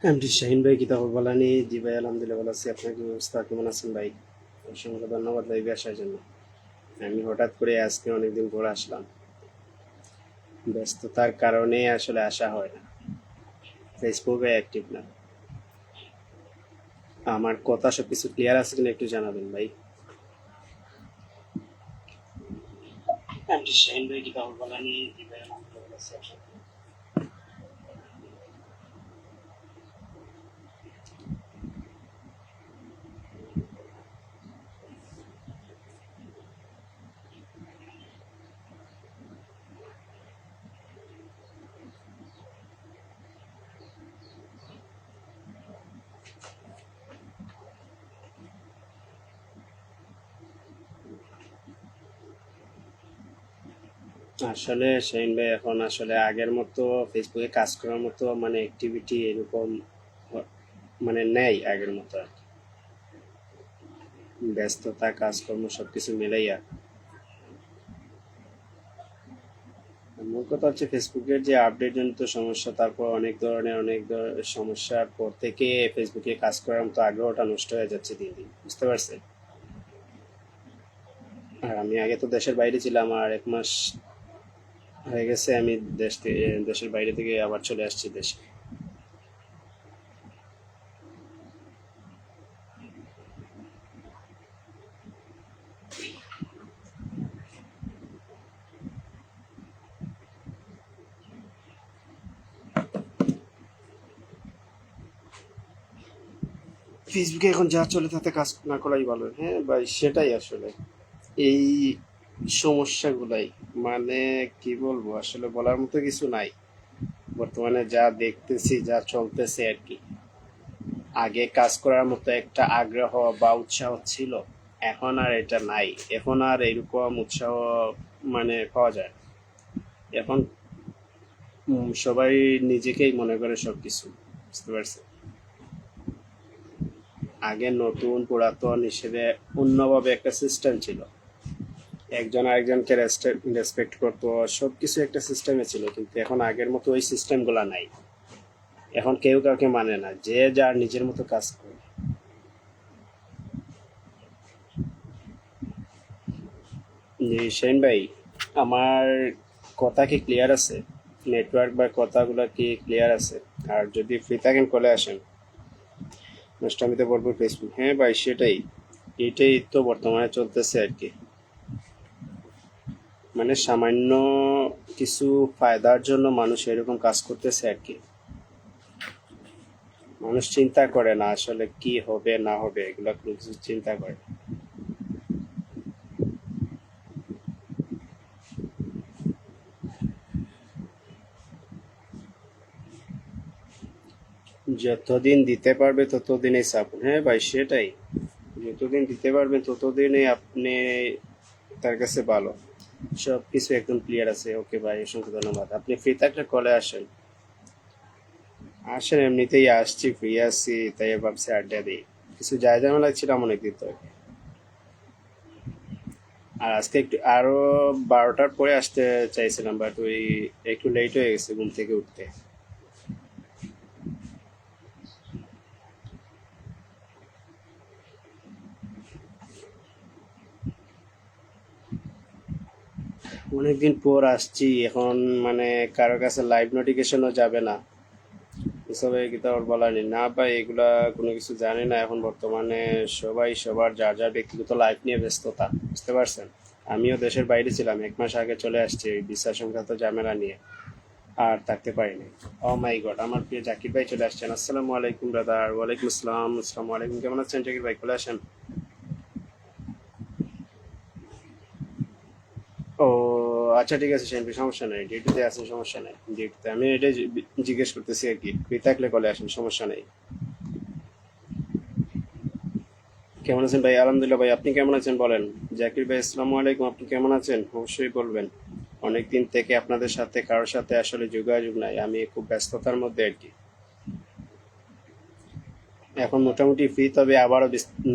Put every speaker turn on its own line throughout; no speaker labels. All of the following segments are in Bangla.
এমডি শাহিন ভাই, কি খবর বলানি? জি ভাই, আলহামদুলিল্লাহ ভালো আছি। আপনার কি অবস্থা, কেমন আছেন ভাই? অসংখ্য ধন্যবাদ লাইভে আসার জন্য। আমি হঠাৎ করে আজকে অনেকদিন পর আসলাম, ব্যস্ততার কারণে আসলে আসা হয় না, ফেসবুকে অ্যাক্টিভ না। আমার কথা সব কিছু ক্লিয়ার আছে কিনা একটু জানাবেন ভাই। এমডি শাহিন ভাই, কি খবর বলানি? জি ভাই, আলহামদুলিল্লাহ ভালো আছি। আসলে শাহিন ভাই, এখন আসলে আগের মতো ফেসবুকে কাজ করার মতো মানে অ্যাক্টিভিটি এরকম মানে নেই আগের মতো আর কি। ব্যস্ততা, কাজকর্ম সবকিছু মিলাইয়া মূল কথা হচ্ছে ফেসবুকের যে আপডেট জনিত সমস্যা, তারপর অনেক ধরনের সমস্যার পর থেকে ফেসবুকে কাজ করার মতো আগ্রহটা নষ্ট হয়ে যাচ্ছে দিন দিন, বুঝতে পারছেন? আর আমি আগে তো দেশের বাইরে ছিলাম, আর 1 মাস হয়ে গেছে আমি দেশের বাইরে থেকে আবার চলে আসছি দেশে। ফেসবুকে এখন যা চলে তাতে কাজ না করাই ভালো, হ্যাঁ ভাই, সেটাই আসলে এই সমস্যাগুলাই, মানে কি বলবো, আসলে বলার মতো কিছু নাই। বর্তমানে যা দেখতেছি, যা চলতেছে আর কি, আগে কাজ করার মতো একটা আগ্রহ বা উৎসাহ ছিল, এখন আর এটা নাই। এখন আর এরকম উৎসাহ মানে পাওয়া যায় না। এখন সবাই নিজেকেই মনে করে সবকিছু, বুঝতে পারছে? আগে নতুন পুরাতন হিসেবে অন্যভাবে একটা সিস্টেম ছিল, একজন আরেকজনকে রেসপেক্ট করতো, সবকিছু একটা সিস্টেমে ছিল, কিন্তু এখন আগের মতো ওই সিস্টেমগুলো নাই। এখন কেউ কাউকে মানে না, যে যার নিজের মতো কাজ করে। জি শাহিন ভাই, আমার কথা কি ক্লিয়ার আছে? নেটওয়ার্ক বা কথাগুলো কি ক্লিয়ার আছে? আর যদি ফ্রি থাকেন কলে আসেন, নষ্টামিতে বলবো ফেসবুক, হ্যাঁ ভাই সেটাই, এটাই তো বর্তমানে চলতেছে আর কি। মানে সামান্য কিছু ফায়দার জন্য মানুষ এরকম কাজ করতেছে আর কি। মানুষ চিন্তা করে না আসলে কি হবে না হবে, এগুলো কোনো কিছু চিন্তা করে না। যতদিন দিতে পারবে ততদিনই সাপোর্ট, হ্যাঁ ভাই সেটাই। যতদিন দিতে পারবেন ততদিনই আপনি তার কাছে ভালো। সব কিছু একদম ক্লিয়ার আছে। ওকে ভাই, অসংখ্য ধন্যবাদ। আপনি ফ্রি থাকলে কলে আসেন। আসেন, এমনিতেই আসছি, ফ্রি আছি, তাই ভাবছি আড্ডা দিই। কিছু যায় ঝামেলা ছিলাম অনেক দিন তো। আর আজকে একটু আরো 12টার পরে আসতে চাইছিলাম, বাট ওই একটু লেট হয়ে গেছে ঘুম থেকে উঠতে। অনেকদিন পর আসছি এখন, মানে কারো কাছে লাইভ নোটিফিকেশনও যাবে না, এসবে কি তোর বলার নেই না ভাই, এগুলা কোনো কিছু জানি না এখন বর্তমানে। সবাই সবার যার যার ব্যক্তিগত লাইফ নিয়ে ব্যস্ততা, বুঝতে পারছেন? আমিও দেশের বাইরে ছিলাম, 1 মাস আগে চলে আসছি এই ভিসা সংক্রান্ত ঝামেলা নিয়ে, আর থাকতে পারিনি। ও মাই গড, আমার প্রিয় জাকির ভাই চলে আসছেন। আসসালামু আলাইকুম ব্রাদার। ওয়ালাইকুম আসসালাম। আসসালামু আলাইকুম, কেমন আছেন জাকির ভাই? চলে আসেন। ও আচ্ছা, ঠিক আছে সেন, সমস্যা নেই, ডিউটিতে আছেন, সমস্যা নেই। ডিউটিতে আমি এটাই জিজ্ঞেস করতেছি আর কি, ফ্রি থাকলে কলে আসেন, সমস্যা নেই। কেমন আছেন ভাই? আলহামদুলিল্লাহ ভাই, আপনি কেমন আছেন বলেন? জাকির ভাই, আসসালামু আলাইকুম, আপনি কেমন আছেন অবশ্যই বলবেন। অনেকদিন থেকে আপনাদের সাথে কারোর সাথে আসলে যোগাযোগ নাই, আমি খুব ব্যস্ততার মধ্যে আর কি। এখন মোটামুটি ফ্রি, তবে আবারও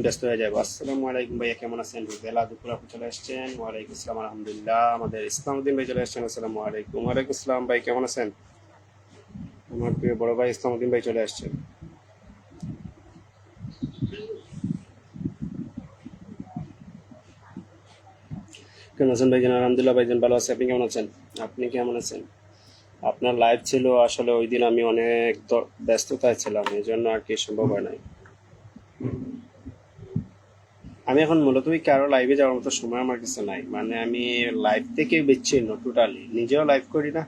ব্যস্ত হয়ে যাবো। আসসালামু আলাইকুম ভাইয়া, কেমন আছেন? বেলা দুপুর আপনি চলে আসছেন। ওয়ালাইকুম আসসালাম, আলহামদুলিল্লাহ। আমাদের ইসলামউদ্দিন ভাই চলে আসছেন। আসসালামু আলাইকুম। ওয়ালাইকুম আসসালাম ভাই, কেমন আছেন? আমার প্রিয় বড় ভাই ইসলামউদ্দিন ভাই চলে আসছেন। কেমন আছেন ভাইজান? আলহামদুলিল্লাহ ভাইজান ভালো আছি। আপনি কেমন আছেন? আপনি কেমন আছেন? আপনার লাইভ ছিল আসলে ওই দিন আমি অনেক ব্যস্ততায় ছিলাম, এই জন্য আর কি সম্ভব হয় নাই। আমি এখন মূলত ওই কারো লাইভে যাওয়ার মতো সময় আমার কাছে নাই, মানে আমি লাইভ থেকে বিচ্ছিন্ন টোটালি, নিজেও লাইভ করি না,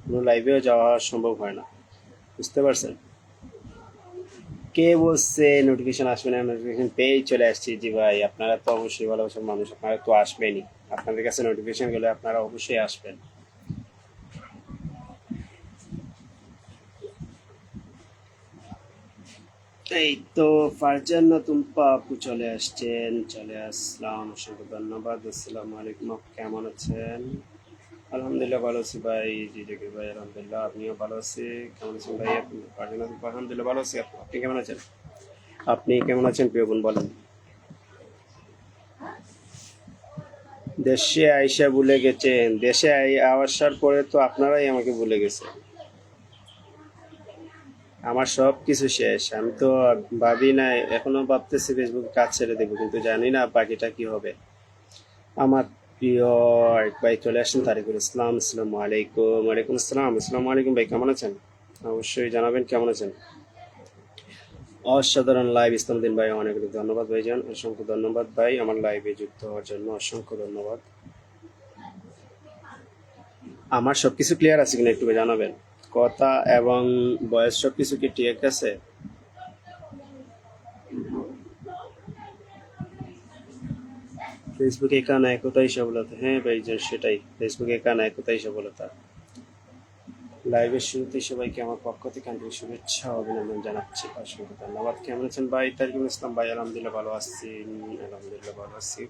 কোনো লাইভেও যাওয়া সম্ভব হয় না, বুঝতে পারছেন? কে বলছে নোটিফিকেশন আসবে না? নোটিফিকেশন পেয়েই চলে আসছি। জি ভাই, আপনারা তো অবশ্যই ভালোবাসার মানুষ, আপনারা তো আসবেনই। আপনাদের কাছে নোটিফিকেশন গেলে আপনারা অবশ্যই আসবেন। এই তো ফারজান নতুন আপু চলে আসছেন, চলে আসলাম, অসংখ্য ধন্যবাদ। আসসালামু আলাইকুম, আপু কেমন আছেন? আলহামদুলিল্লাহ ভালো আছি ভাই। জি জাকির ভাই আলহামদুলিল্লাহ, আপনিও ভালো আছি? কেমন আছেন ভাই আপনি? ফারজান আপু আলহামদুলিল্লাহ ভালো আছি। আপনি কেমন আছেন? আপনি কেমন আছেন প্রিয় বোন, বলেন। দেশে আইসা ভুলে গেছেন? দেশে আসার পরে তো আপনারাই আমাকে ভুলে গেছেন। আমার সব কিছু শেষ, আমি তো ভাবি নাই, এখনো ভাবতেছি ফেসবুকে কাজ ছেড়ে দেবো, কিন্তু জানি না বাকিটা কি হবে। আমার প্রিয় এক ভাই চলে আসছেন, তারিকুল ইসলাম। আসসালামু আলাইকুম। ওয়ালাইকুম আসসালাম। আসসালামু আলাইকুম ভাই, কেমন আছেন? অবশ্যই জানাবেন কেমন আছেন। অসাধারণ লাইভ ইসলামউদ্দিন ভাই, অনেক অনেক ধন্যবাদ ভাইজান, অসংখ্য ধন্যবাদ ভাই আমার লাইভে যুক্ত হওয়ার জন্য, অসংখ্য ধন্যবাদ। আমার সবকিছু ক্লিয়ার আছে কিনা একটু জানাবেন। কথা এবং বয়স সবকিছু কি ঠিক আছে? ফেসবুকে কানা একতাই সফলতা। হ্যাঁ ভাইজান, সেটাই, ফেসবুকে কানা একতাই সফলতা। লাইভের শুরুতেই সবাইকে আমার পক্ষ থেকে আন্তরিক শুভেচ্ছা ও অভিনন্দন জানাচ্ছি, অসংখ্য ধন্যবাদ। কেমন আছেন ভাই? তারিকুল ইসলাম ভাই আলহামদুলিল্লাহ ভালো আছি। আলহামদুলিল্লাহ ভালো আছি।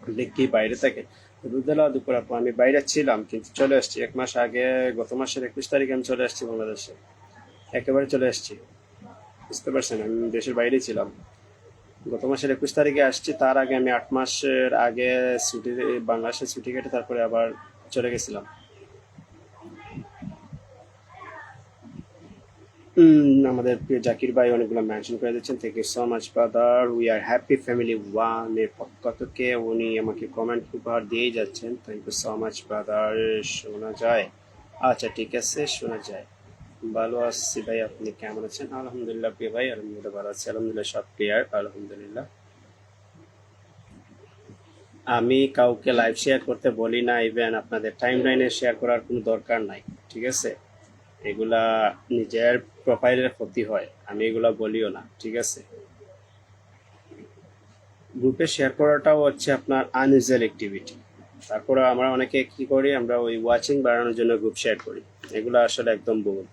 আপনি কি বাইরে থাকেন? রুদেলা দুপুর আপু, আমি বাইরে ছিলাম কিন্তু চলে আসছি 1 মাস আগে। গত মাসের 21 তারিখে আমি চলে আসছি বাংলাদেশে, একেবারে চলে আসছি, বুঝতে পারছেন? আমি দেশের বাইরেই ছিলাম। গত মাসের 21 তারিখে আসছি, তার আগে আমি 8 মাসের আগে ছুটি, বাংলাদেশে ছুটি কেটে তারপরে আবার চলে গেছিলাম। আমাদের প্রিয় জাকির ভাই অনেকগুলো মেনশন করে দিচ্ছেন, thank you so much brother. We are happy family one এর পক্ষ থেকে উনি আমাকে কমেন্ট উপহার দিয়েই যাচ্ছেন, thank you so much brother. শোনা যায়? আচ্ছা ঠিক আছে, শোনা যায়। ভালো আছি ভাই, আপনি কেমন আছেন? আলহামদুলিল্লাহ প্রিয় ভাই, আলহামদুলিল্লাহ ভালো আছি, আলহামদুলিল্লাহ সব ক্লিয়ার, আলহামদুলিল্লাহ। আমি কাউকে লাইভ শেয়ার করতে বলি না, ইভেন আপনাদের টাইম লাইনে শেয়ার করার কোনো দরকার নাই, ঠিক আছে? এগুলা নিজের প্রোফাইলের ক্ষতি হয়, আমি এগুলা বলিও না, ঠিক আছে? গ্রুপে শেয়ার করাটাও হচ্ছে আপনার আনইউজুয়াল অ্যাক্টিভিটি। তারপরে আমরা অনেকে কি করি, আমরা ওই ওয়াচিং বাড়ানোর জন্য গ্রুপ শেয়ার করি, এগুলো আসলে একদম ভুল।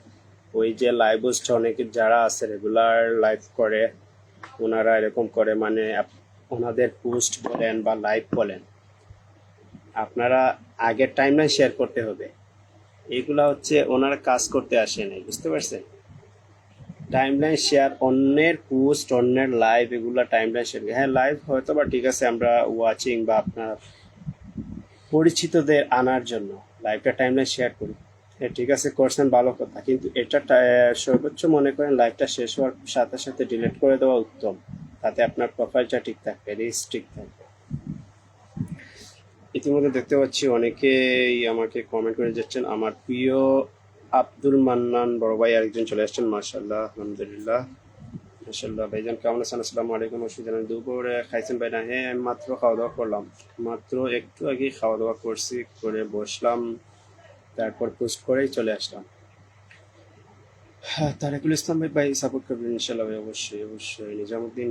ওই যে লাইভ হোস্ট অনেকে যারা আছে রেগুলার লাইভ করে, ওনারা এরকম করে, মানে ওনাদের পোস্ট বলেন বা লাইভ বলেন, আপনারা আগের টাইমলাইন শেয়ার করতে হবে। এগুলা হচ্ছে ওনারা কাজ করতে আসে নাই, বুঝতে পারছেন? টাইমলাইন শেয়ার, অন্যের পোস্ট, অন্যের লাইভ, এগুলা টাইমলাইন শেয়ার, হ্যাঁ লাইভ হয়তো বা ঠিক আছে, আমরা ওয়াচিং বা আপনার পরিচিতদের আনার জন্য লাইভটা টাইমলাইন শেয়ার করি, হ্যাঁ ঠিক আছে, করছেন ভালো কথা, কিন্তু এটা সর্বোচ্চ মনে করেন লাইভটা শেষ হওয়ার সাথে সাথে ডিলিট করে দেওয়া উত্তম, তাতে আপনার প্রোফাইলটা ঠিক থাকবে, রিচ ঠিক থাকবে। ইতিমধ্যে দেখতে পাচ্ছি অনেকেই আমাকে কমেন্ট করে যাচ্ছেন। আমার প্রিয় আব্দুল মান্নান বড় ভাই আরেকজন চলে আসছেন, মাশাআল্লাহ, আলহামদুলিল্লাহ, মাশাআল্লাহ। ভাইজান কেমন আছেন? আসসালামু আলাইকুম। অবশ্যই জানেন দুপুরে খাইছেন ভাই? না, হ্যাঁ আমি মাত্র খাওয়া দাওয়া করলাম, মাত্র একটু আগে খাওয়া দাওয়া করছি, করে বসলাম, তারপর পোস্ট করেই চলে আসলাম। হ্যাঁ, তারেকুল ইসলাম ভাই, ভাই সাপোর্ট করবেন ইনশাল্লাহ ভাই, অবশ্যই অবশ্যই। নিজামুদ্দিন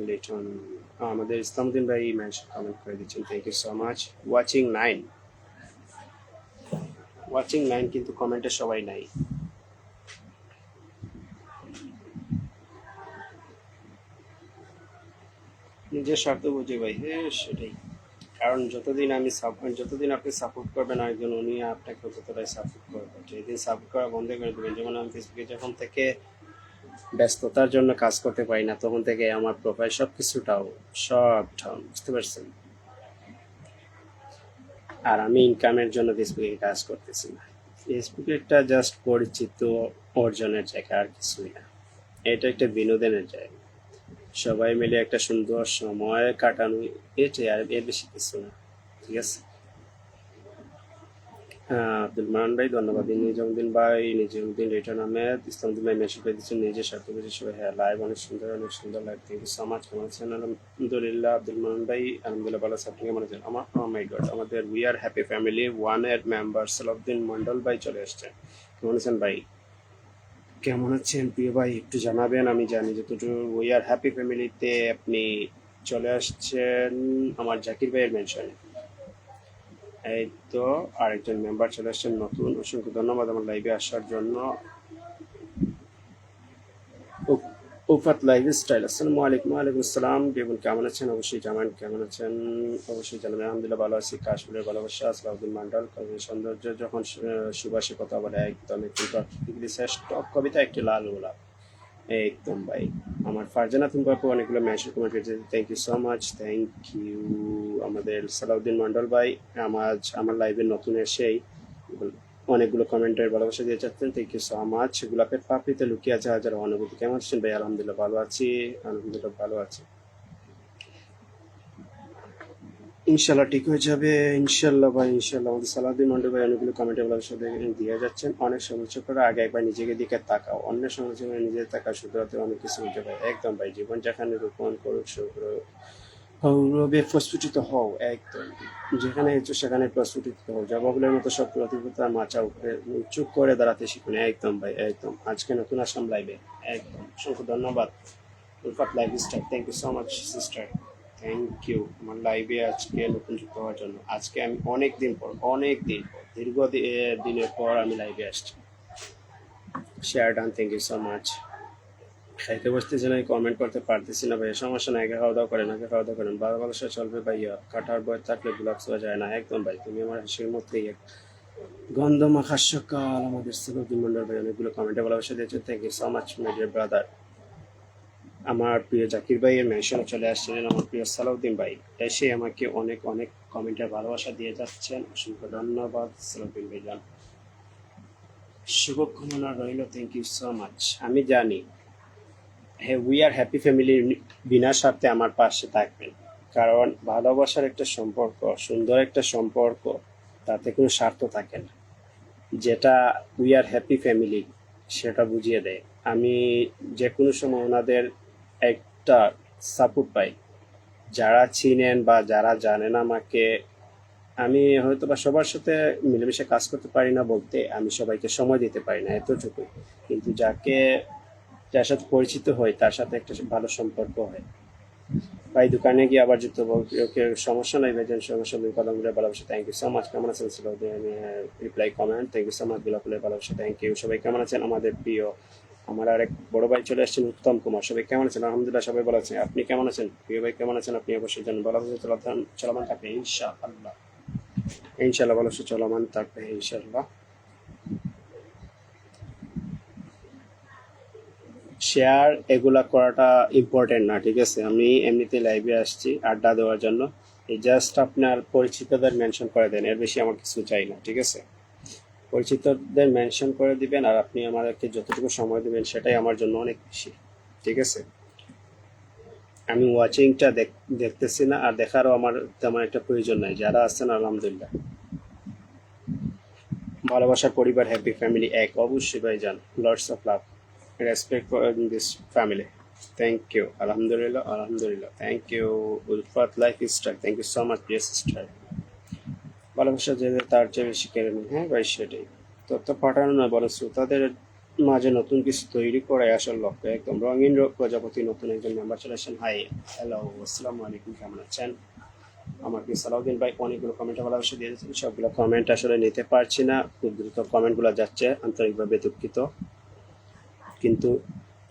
লিটন, আমাদের ইসলামউদ্দিন ভাই মেনশন কমেন্ট করে দিচ্ছেন, thank you so much. Watching 9 কিন্তু কমেন্টে সবাই নাই। নিজের স্বার্থ বুঝে ভাই, হ্যাঁ সেটাই। কারণ যতদিন আপনি সাপোর্ট করবেন একজন, উনি আপনাকে ততটাই সাপোর্ট করবে। যেদিন সাপোর্ট করা বন্ধ করে দেবেন, যেমন আমি ফেসবুকে যখন থেকে ব্যস্ততার জন্য কাজ করতে পারি না, তখন থেকে আমার প্রোফাইল সব ডাউন, বুঝতে পারছেন? আর আমি ইনকামের জন্য ফেসবুকে কাজ করতেছি না, ফেসবুকে একটা জাস্ট পরিচিত অর্জনের জায়গা, আর কিছুই না। এটা একটা বিনোদনের জায়গা, সবাই মিলে একটা সুন্দর সময় কাটানো, এটাই, আর এর বেশি কিছু না। ঠিক আছে। আব্দুল মান্নান ভাই ধন্যবাদ। নিজামুদ্দিন ভাই, নিজামুদ্দিন রিটার্ন আহমেদ, ইসলামউদ্দিন ভাই মেসেজ করে দিচ্ছেন নিজে স্বার্থ বুঝে সবাই। হ্যাঁ, লাইভ অনেক সুন্দর live. Thank you so much. কেমন আছেন? আলহামদুলিল্লাহ। আব্দুল মান্নান ভাই আলহামদুলিল্লাহ ভালো আছে। আপনি কেমন আছেন? মাই গড, আমাদের we are happy family one এর মেম্বার সালাউদ্দিন মন্ডল ভাই চলে আসছেন। কেমন আছেন ভাই? কেমন আছেন প্রিয় ভাই? একটু জানাবেন। আমি জানি যতটুকু উই আর হ্যাপি ফ্যামিলিতে আপনি চলে আসছেন আমার জাকির ভাইয়ের মেনশনে। এই তো আরেকজন মেম্বার চলে আসছেন নতুন, অসংখ্য ধন্যবাদ আমার লাইভে আসার জন্য। উফাত লাইফ স্টাইল, আসসালামু আলাইকুম। ওয়ালাইকুম আসসালাম। বেগুন কেমন আছেন? অবশ্যই জানান কেমন আছেন, অবশ্যই জানাবেন। আলহামদুলিল্লাহ ভালো আছি। কাশ্মীরের ভালোবাসা, সালাউদ্দিন মন্ডল। সৌন্দর্য যখন সুবাসী কথা বলে একদম একটি প্রাকৃতিক শ্রেষ্ঠ কবিতা একটি লাল গোলাপ। একদম ভাই। আমার ফারজানা তুমি বাপু অনেকগুলো মেসেজ কমেন্ট করেছে, thank you so much, thank you. আমাদের সালাউদ্দিন মন্ডল ভাই আমার লাইভে নতুন এসেই অনেকগুলো কমেন্টের ভালোবাসা দিয়ে যাচ্ছেন, থ্যাংক ইউ সো মাচ। গোলাপের পাপড়িতে লুকিয়ে আছে হাজার অনুভূতি। কেমন আছেন ভাই? আলহামদুলিল্লাহ ভালো আছি, আলহামদুলিল্লাহ ভালো আছি। ইনশাল্লাহ ঠিক হয়ে যাবে, ইনশাল্লাহ ভাই, ইনশাল্লাহ। আমাদের সালাউদ্দিন মন্ডল ভাই অনেকগুলো কমেন্টে ভালোবাসা দিয়ে যাচ্ছেন। অনেক সমালোচকরা আগে একবার নিজেকে দিকে তাকাও, অন্য সমালোচকরা নিজের তাকাও, শুধুমাত্র অনেক কিছু উঠে পায়। একদম ভাই, জীবন যেখানে রোপণ করুক সৌরভে প্রস্ফুটিত হও। একদম যেখানে ইচ্ছু সেখানে প্রস্ফুটিত হও। জবাবুলের মতো সব প্রতিভূতার মাচা উপরে চুপ করে দাঁড়াতে শিখুন। একদম ভাই, একদম। আজকে নতুন আসলাম লাইভে, একদম অসংখ্য ধন্যবাদ। Ulfat live star, thank you so much sister, thank you আমার লাইভে আজকে নতুন যুক্ত হওয়ার জন্য। আজকে আমি অনেক দিন পর দীর্ঘ দিনের পর আমি লাইভে আসছি। Share done, thank you so much. খাইতে বসতেছি না, কমেন্ট করতে পারতেছি না ভাইয়া, সমস্যা নাই। আগে খাওয়া দাওয়া করেন, আগে খাওয়া দাওয়া করেন। ভালোবাসা চলবে ভাইয়া, কাটার বয় থাকলে গোলাপ ছোঁয়া যায় না। একদম ভাই, তুমি আমার হাসির মধ্যেই এক গন্ধ মাখা সকাল। আমাদের সালাউদ্দিন মন্ডল ভাই অনেকগুলো কমেন্টে ভালোবাসা দিয়েছে, thank you so much my dear brother. আমার প্রিয় জাকির ভাইয়ের মেনশনে চলে আসছিলেন আমার প্রিয় সালাউদ্দিন ভাই, এসে আমাকে অনেক কমেন্টের ভালোবাসা দিয়ে যাচ্ছেন, অসংখ্য ধন্যবাদ সালাউদ্দিন ভাই যান। শুভকামনা রইল, থ্যাংক ইউ সো মাচ। আমি জানি হ্যাঁ, উই আর হ্যাপি ফ্যামিলির বিনা স্বার্থে আমার পাশে থাকবেন, কারণ ভালোবাসার একটা সম্পর্ক, সুন্দর একটা সম্পর্ক, তাতে কোনো স্বার্থ থাকে না। যেটা উই আর হ্যাপি ফ্যামিলি সেটা বুঝিয়ে দেয়। আমি যে কোনো সময় ওনাদের একটা সাপোর্ট পাই। যারা চিনেন বা যারা জানেন আমাকে, আমি হয়তো বা সবার সাথে মিলেমিশে কাজ করতে পারি না বলতে, আমি সবাইকে সময় দিতে পারি না, এতটুকুই। কিন্তু যার সাথে পরিচিত হই তার সাথে একটা ভালো সম্পর্ক হয়। ভাই দোকানে গিয়ে আবার যুক্ত ওকে, সমস্যা নাই ভাই, সমস্যা নেই। কলমগুলো ভালোবাসা, থ্যাংক ইউ সো মাচ। কেমন আছেন ছিল reply comment, thank you so much. গোলাপুলের ভালোবাসা, থ্যাংক ইউ। সবাই কেমন আছেন? আমাদের প্রিয় আমার আরেক বড় ভাই চলে আসছেন, উত্তম কুমার। সবাই কেমন আছেন? আলহামদুলিল্লাহ সবাই ভালো আছেন। আপনি কেমন আছেন প্রিয় ভাই? কেমন আছেন আপনি? অবশ্যই জানেন ভালোবাসা চলমান থাকবে ইনশাআল্লাহ, ইনশাআল্লাহ ভালোবাসা চলমান থাকবে ইনশাআল্লাহ। শেয়ার এগুলা করাটা ইম্পর্টেন্ট না, ঠিক আছে? আমি এমনিতে লাইভে আসছি আড্ডা দেওয়ার জন্য। এই জাস্ট আপনার পরিচিতদের মেনশন করে দেন, এর বেশি আমার কিছু চাই না, ঠিক আছে? পরিচিতদের মেনশন করে দিবেন, আর আপনি আমাদেরকে যতটুকু সময় দেবেন সেটাই আমার জন্য অনেক বেশি, ঠিক আছে? আমি ওয়াচিংটা দেখতেছি না, আর দেখারও আমার তেমন একটা প্রয়োজন নাই। যারা আছেন আলহামদুলিল্লাহ, ভালোবাসার পরিবার, হ্যাপি ফ্যামিলি এক। অবশ্যই ভাই যান, lords of love, respect for this family, thank you. আলহামদুলিল্লাহ, আলহামদুলিল্লাহ, thank you. Ulfat life style, thank you so much dear sister. ভালোবাসা যে তার চেয়ে বেশি কেড়ে নেই। হ্যাঁ ভাই, সেটাই। তথ্য পাঠানো নয়, বরং শ্রোতাদের মাঝে নতুন কিছু তৈরি করাই আসল লক্ষ্য। একদম রঙিন প্রজাপতি নতুন একজন মেম্বার চলে আসেন। হাই, হ্যালো, আসসালামু আলাইকুম, কেমন আছেন? আমাকে সালাউদ্দিন ভাই অনেকগুলো কমেন্টে ভালোবাসা দিয়ে দিয়েছেন, সবগুলো কমেন্ট আসলে নিতে পারছি না, খুব দ্রুত কমেন্টগুলো যাচ্ছে, আন্তরিকভাবে দুঃখিত। কিন্তু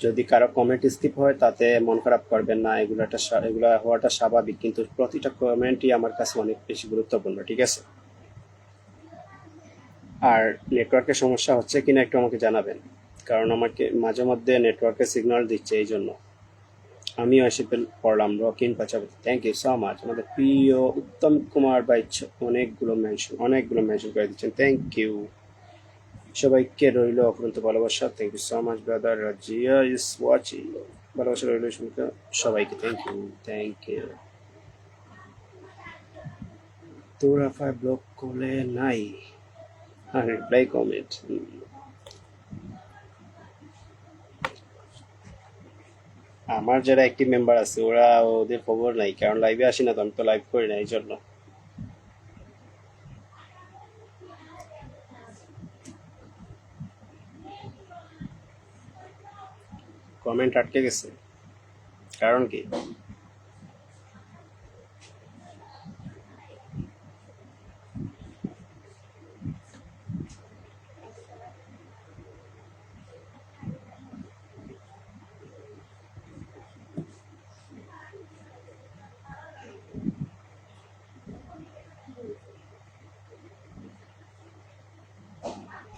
যদি কারো কমেন্ট স্কিপ হয় তাতে মন খারাপ করবেন না, এগুলা হওয়াটা স্বাভাবিক, কিন্তু প্রতিটা কমেন্টই আমার কাছে অনেক বেশি গুরুত্বপূর্ণ, ঠিক আছে? আর নেটওয়ার্কের সমস্যা হচ্ছে কিনা একটু আমাকে জানাবেন, কারণ আমাকে মাঝে মধ্যে নেটওয়ার্কের সিগন্যাল দিচ্ছে, এই জন্য। আমিও এসে পড়লাম রকিন পাচাপতি, থ্যাংক ইউ সো মাচ। আমাদের প্রিয় উত্তম কুমার ভাই অনেকগুলো মেনশন করে দিচ্ছেন, থ্যাংক ইউ। সবাইকে রইল অফুরন্ত ভালোবাসা, thank you so much brother. Razia is watching, ভালোবাসা রইল সবাইকে, থ্যাংক ইউ, থ্যাংক ইউ। তোর আফায় ব্লক করলে নাই আর রিপ্লাই কমেন্ট। আমার যারা অ্যাক্টিভ মেম্বার আছে ওরা ওদের খবর নাই, কারণ লাইভে আসি না তো, আমি তো লাইভ করি না এই জন্য। কমেন্ট আটকে গেছে, কারণ কি?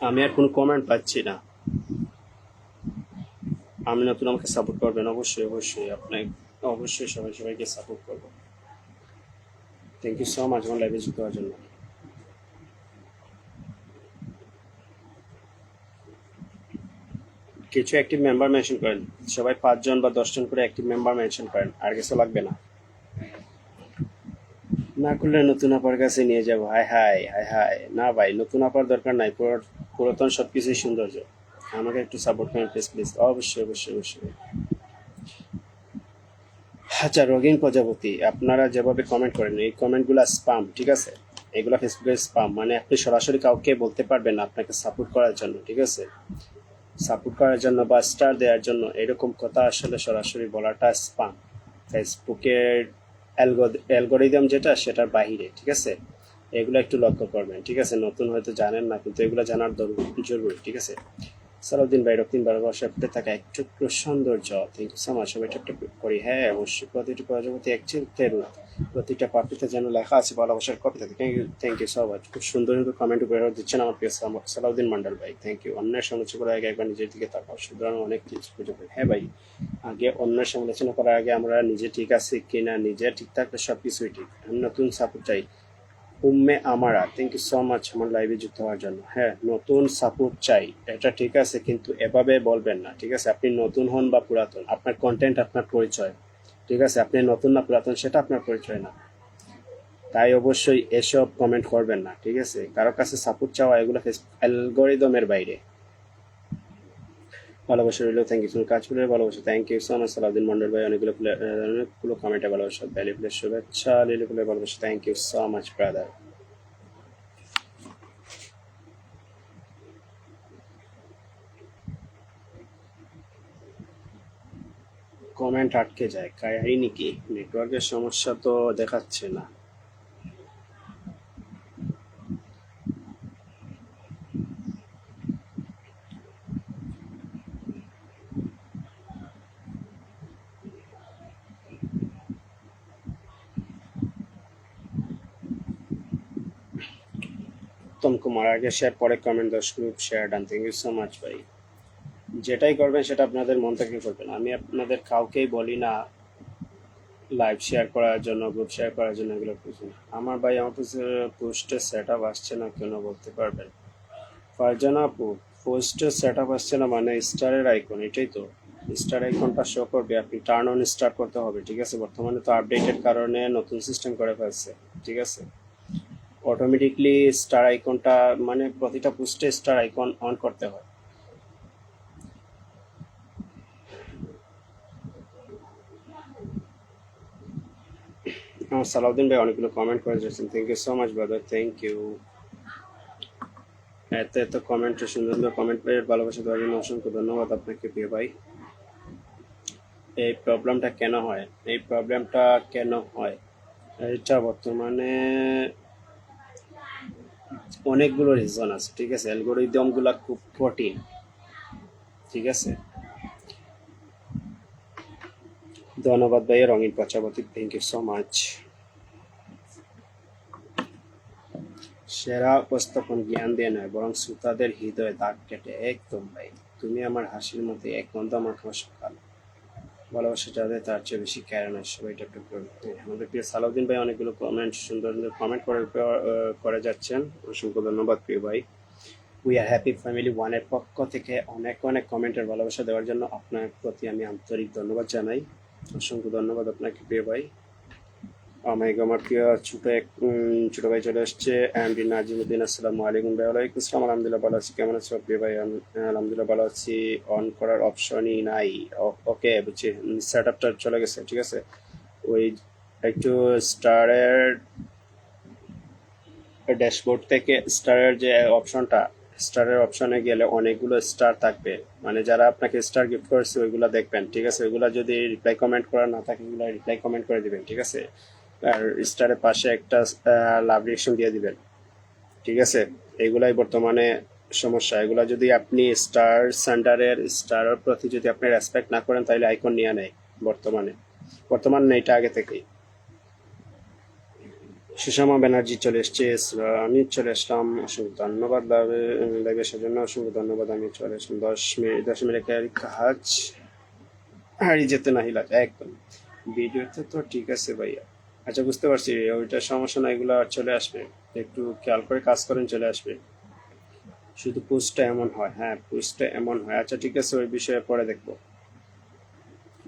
আমি আর কোনো কমেন্ট পাচ্ছি না। আমি নতুন, আমাকে সাপোর্ট করবেন অবশ্যই অবশ্যই, আপনাকে অবশ্যই সবাই সবাইকে সাপোর্ট করবো। থ্যাংক ইউ সো মাচ আমার লাইভে যুক্ত হওয়ার জন্য। কিছু অ্যাক্টিভ মেম্বার মেনশন করেন, সবাই 5 জন বা 10 জন করে অ্যাক্টিভ মেম্বার মেনশন করেন, আর কিছু লাগবে না। না করলে নতুন আপার কাছে নিয়ে যাবো। হাই হাই হাই হাই, না ভাই নতুন আপার দরকার নাই, পুরাতন সব কিছুই সৌন্দর্য। আমাকে একটু সাপোর্ট করেন প্লিজ প্লিজ, অবশ্যই অবশ্যই অবশ্যই। আচ্ছা রোগিন প্রজাপতি, আপনারা যেভাবে কমেন্ট করেন এই কমেন্টগুলো স্পাম, ঠিক আছে? এগুলো ফেসবুকের স্পাম, মানে আপনি সরাসরি কাউকে বলতে পারবেন না আপনাকে সাপোর্ট করার জন্য, ঠিক আছে? সাপোর্ট করার জন্য বা স্টার দেওয়ার জন্য এরকম কথা আসলে সরাসরি বলাটা স্পাম। ফেসবুকের অ্যালগোরিদম যেটা সেটার বাহিরে, ঠিক আছে? এগুলো একটু লক্ষ্য করবেন, ঠিক আছে? নতুন হয়তো জানেন না, কিন্তু এগুলো জানার জরুরি, ঠিক আছে? সালাউদ্দিন ভাই রক্তিম ভালোবাসা ফুটে থাকা এক টুকরো সৌন্দর্য, থ্যাংক ইউ সো মাচ। সবাই টুকটুক করি, হ্যাঁ অবশ্যই। প্রতিটি প্রজাপতি এক চিলতে রূপ, প্রতিটা পাপড়িতে যেন লেখা আছে ভালোবাসার কবিতা। Thank you so much. খুব সুন্দর সুন্দর কমেন্ট উপহার দিচ্ছেন আমার প্রিয় সালাউদ্দিন মন্ডল ভাই, থ্যাংক ইউ। অন্যের সমালোচনা করার আগে একবার নিজের দিকে তাকাও, সুতরাং অনেক কিছু খুঁজে পাই। হ্যাঁ ভাই, আগে অন্যের সমালোচনা করার আগে আমরা নিজে ঠিক আছি কিনা, নিজে ঠিক থাকলে সব কিছুই ঠিক। আমি নতুন সাপোর্ট চাই। উম্মে আমারা, থ্যাংক ইউ সো মাচ আমার লাইভে যুক্ত হওয়ার জন্য। হ্যাঁ নতুন সাপোর্ট চাই, এটা ঠিক আছে, কিন্তু এভাবে বলবেন না, ঠিক আছে? আপনি নতুন হন বা পুরাতন, আপনার কন্টেন্ট আপনার পরিচয়, ঠিক আছে? আপনি নতুন না পুরাতন সেটা আপনার পরিচয় না, তাই অবশ্যই এসব কমেন্ট করবেন না, ঠিক আছে? কারো কাছে সাপোর্ট চাওয়া এগুলো অ্যালগোরিদমের বাইরে। ভালোবাসা রইল, থ্যাংক ইউ সো মাচ। কাজপুরের ভালোবাসা, thank you so much Salauddin Mondal ভাই। অনেকগুলো কমেন্টে ভালোবাসা, ভ্যালি প্লেস শুভেচ্ছা, লিলি ফুলের ভালোবাসা, thank you so much brother. Comment আটকে যায়, কাহিনী কি? নেটওয়ার্কের সমস্যা তো দেখাচ্ছে না। উত্তম কুমার, আগে শেয়ার পরে comment, 10 group share done, thank you so much ভাই। যেটাই করবেন সেটা আপনাদের মন থেকে করবেন, আমি আপনাদের কাউকেই বলি না লাইভ শেয়ার করার জন্য, গ্রুপ শেয়ার করার জন্য, এগুলো কিছু না। আমার ভাই আমার পোস্টের সেট আপ আসছে না কেন বলতে পারবেন? ফারজানা আপু, পোস্টের সেট আপ আসছে না মানে স্টারের আইকন, এটাই তো। স্টার আইকনটা শো করবে, আপনি টার্ন অন স্টার করতে হবে, ঠিক আছে? বর্তমানে তো আপডেটের কারণে নতুন সিস্টেম করে ফেলছে, ঠিক আছে? অটোমেটিকলি স্টার আইকনটা, মানে প্রতিটা পোস্টে স্টার আইকন অন করতে হয়। আমার সালাউদ্দিন ভাই অনেকগুলো কমেন্ট করে যাচ্ছেন, thank you so much brother, thank you. এত এত কমেন্ট, সুন্দর সুন্দর কমেন্ট পেয়ে ভালোবাসা দেওয়ার জন্য অসংখ্য ধন্যবাদ আপনাকে প্রিয় ভাই। এই প্রবলেমটা কেন হয়, এই প্রবলেমটা কেন হয়, এটা বর্তমানে অনেকগুলো রিজন আছে, ঠিক আছে? অ্যালগোরিদমগুলো খুব কঠিন, ঠিক আছে? ধন্যবাদ ভাইয়া রঙিন প্রজাপতি, থ্যাংক ইউ সো মাচ। সেরা উপস্থাপন জ্ঞান দিয়ে নয়, বরং শ্রোতাদের হৃদয়ে দাগ কেটে। একদম ভাই, তুমি আমার হাসির মধ্যে এক মন্দ মাখা সকাল, ভালোবাসা যাদের তার চেয়ে বেশি কেয়ার নয়, সবাই এটা একটু করবে। আমাদের প্রিয় সালাউদ্দিন ভাই অনেকগুলো কমেন্ট, সুন্দর সুন্দর কমেন্ট করে যাচ্ছেন, অসংখ্য ধন্যবাদ প্রিয় ভাই। উই আর হ্যাপি ফ্যামিলি ওয়ানের পক্ষ থেকে অনেক অনেক কমেন্টের ভালোবাসা দেওয়ার জন্য আপনার প্রতি আমি আন্তরিক ধন্যবাদ জানাই, অসংখ্য ধন্যবাদ আপনাকে প্রিয় ভাই। আমাকে আমার প্রিয় ছোট ভাই চলে আসছে এমডি নাজিমুদ্দিন। আসসালামু আলাইকুম ভাই। ওয়ালাইকুম আসসালাম। আলহামদুলিল্লাহ ভালো আছি, কেমন আছো প্রিয় ভাই? আমি আলহামদুলিল্লাহ ভালো আছি। অন করার অপশনই নাই। ওকে, বুঝছি। সেট আপটা চলে গেছে, ঠিক আছে। ওই একটু স্টারের ড্যাশবোর্ড থেকে স্টারের যে অপশনটা, স্টারের অপশনে গেলে অনেকগুলো স্টার থাকবে, মানে যারা আপনাকে স্টার গিফট করেছে ওইগুলো দেখবেন, ঠিক আছে। ওইগুলো যদি রিপ্লাই কমেন্ট করা না থাকে ওইগুলো রিপ্লাই কমেন্ট করে দিবেন, ঠিক আছে। আর স্টারের পাশে একটা লাভ রিয়েকশন দিয়ে দিবেন, ঠিক আছে। এগুলাই বর্তমানে সমস্যা। এগুলা যদি আপনি স্টার সেন্টারের স্টারের প্রতি যদি আপনি রেসপেক্ট না করেন তাহলে আইকন নিয়ে নেয় বর্তমান নেই, এটা আগে থেকেই। সুষমা ব্যানার্জি চলে এসছে, আমি চলে আসলাম, অসংখ্য ধন্যবাদ। লাইভে সেজন্য অসংখ্য ধন্যবাদ। আমি চলে আসলাম 10 মিনিট কাজ হারিয়ে যেতে নাহিলা একদম। ভিডিওতে তো ঠিক আছে ভাইয়া, আচ্ছা বুঝতে পারছি, ওইটা সমস্যা না, এগুলো চলে আসবে। একটু খেয়াল করে কাজ করেন, চলে আসবে। শুধু পোস্টটা এমন হয়, হ্যাঁ পোস্টটা এমন হয়। আচ্ছা ঠিক আছে, ওই বিষয়ে পরে দেখবো।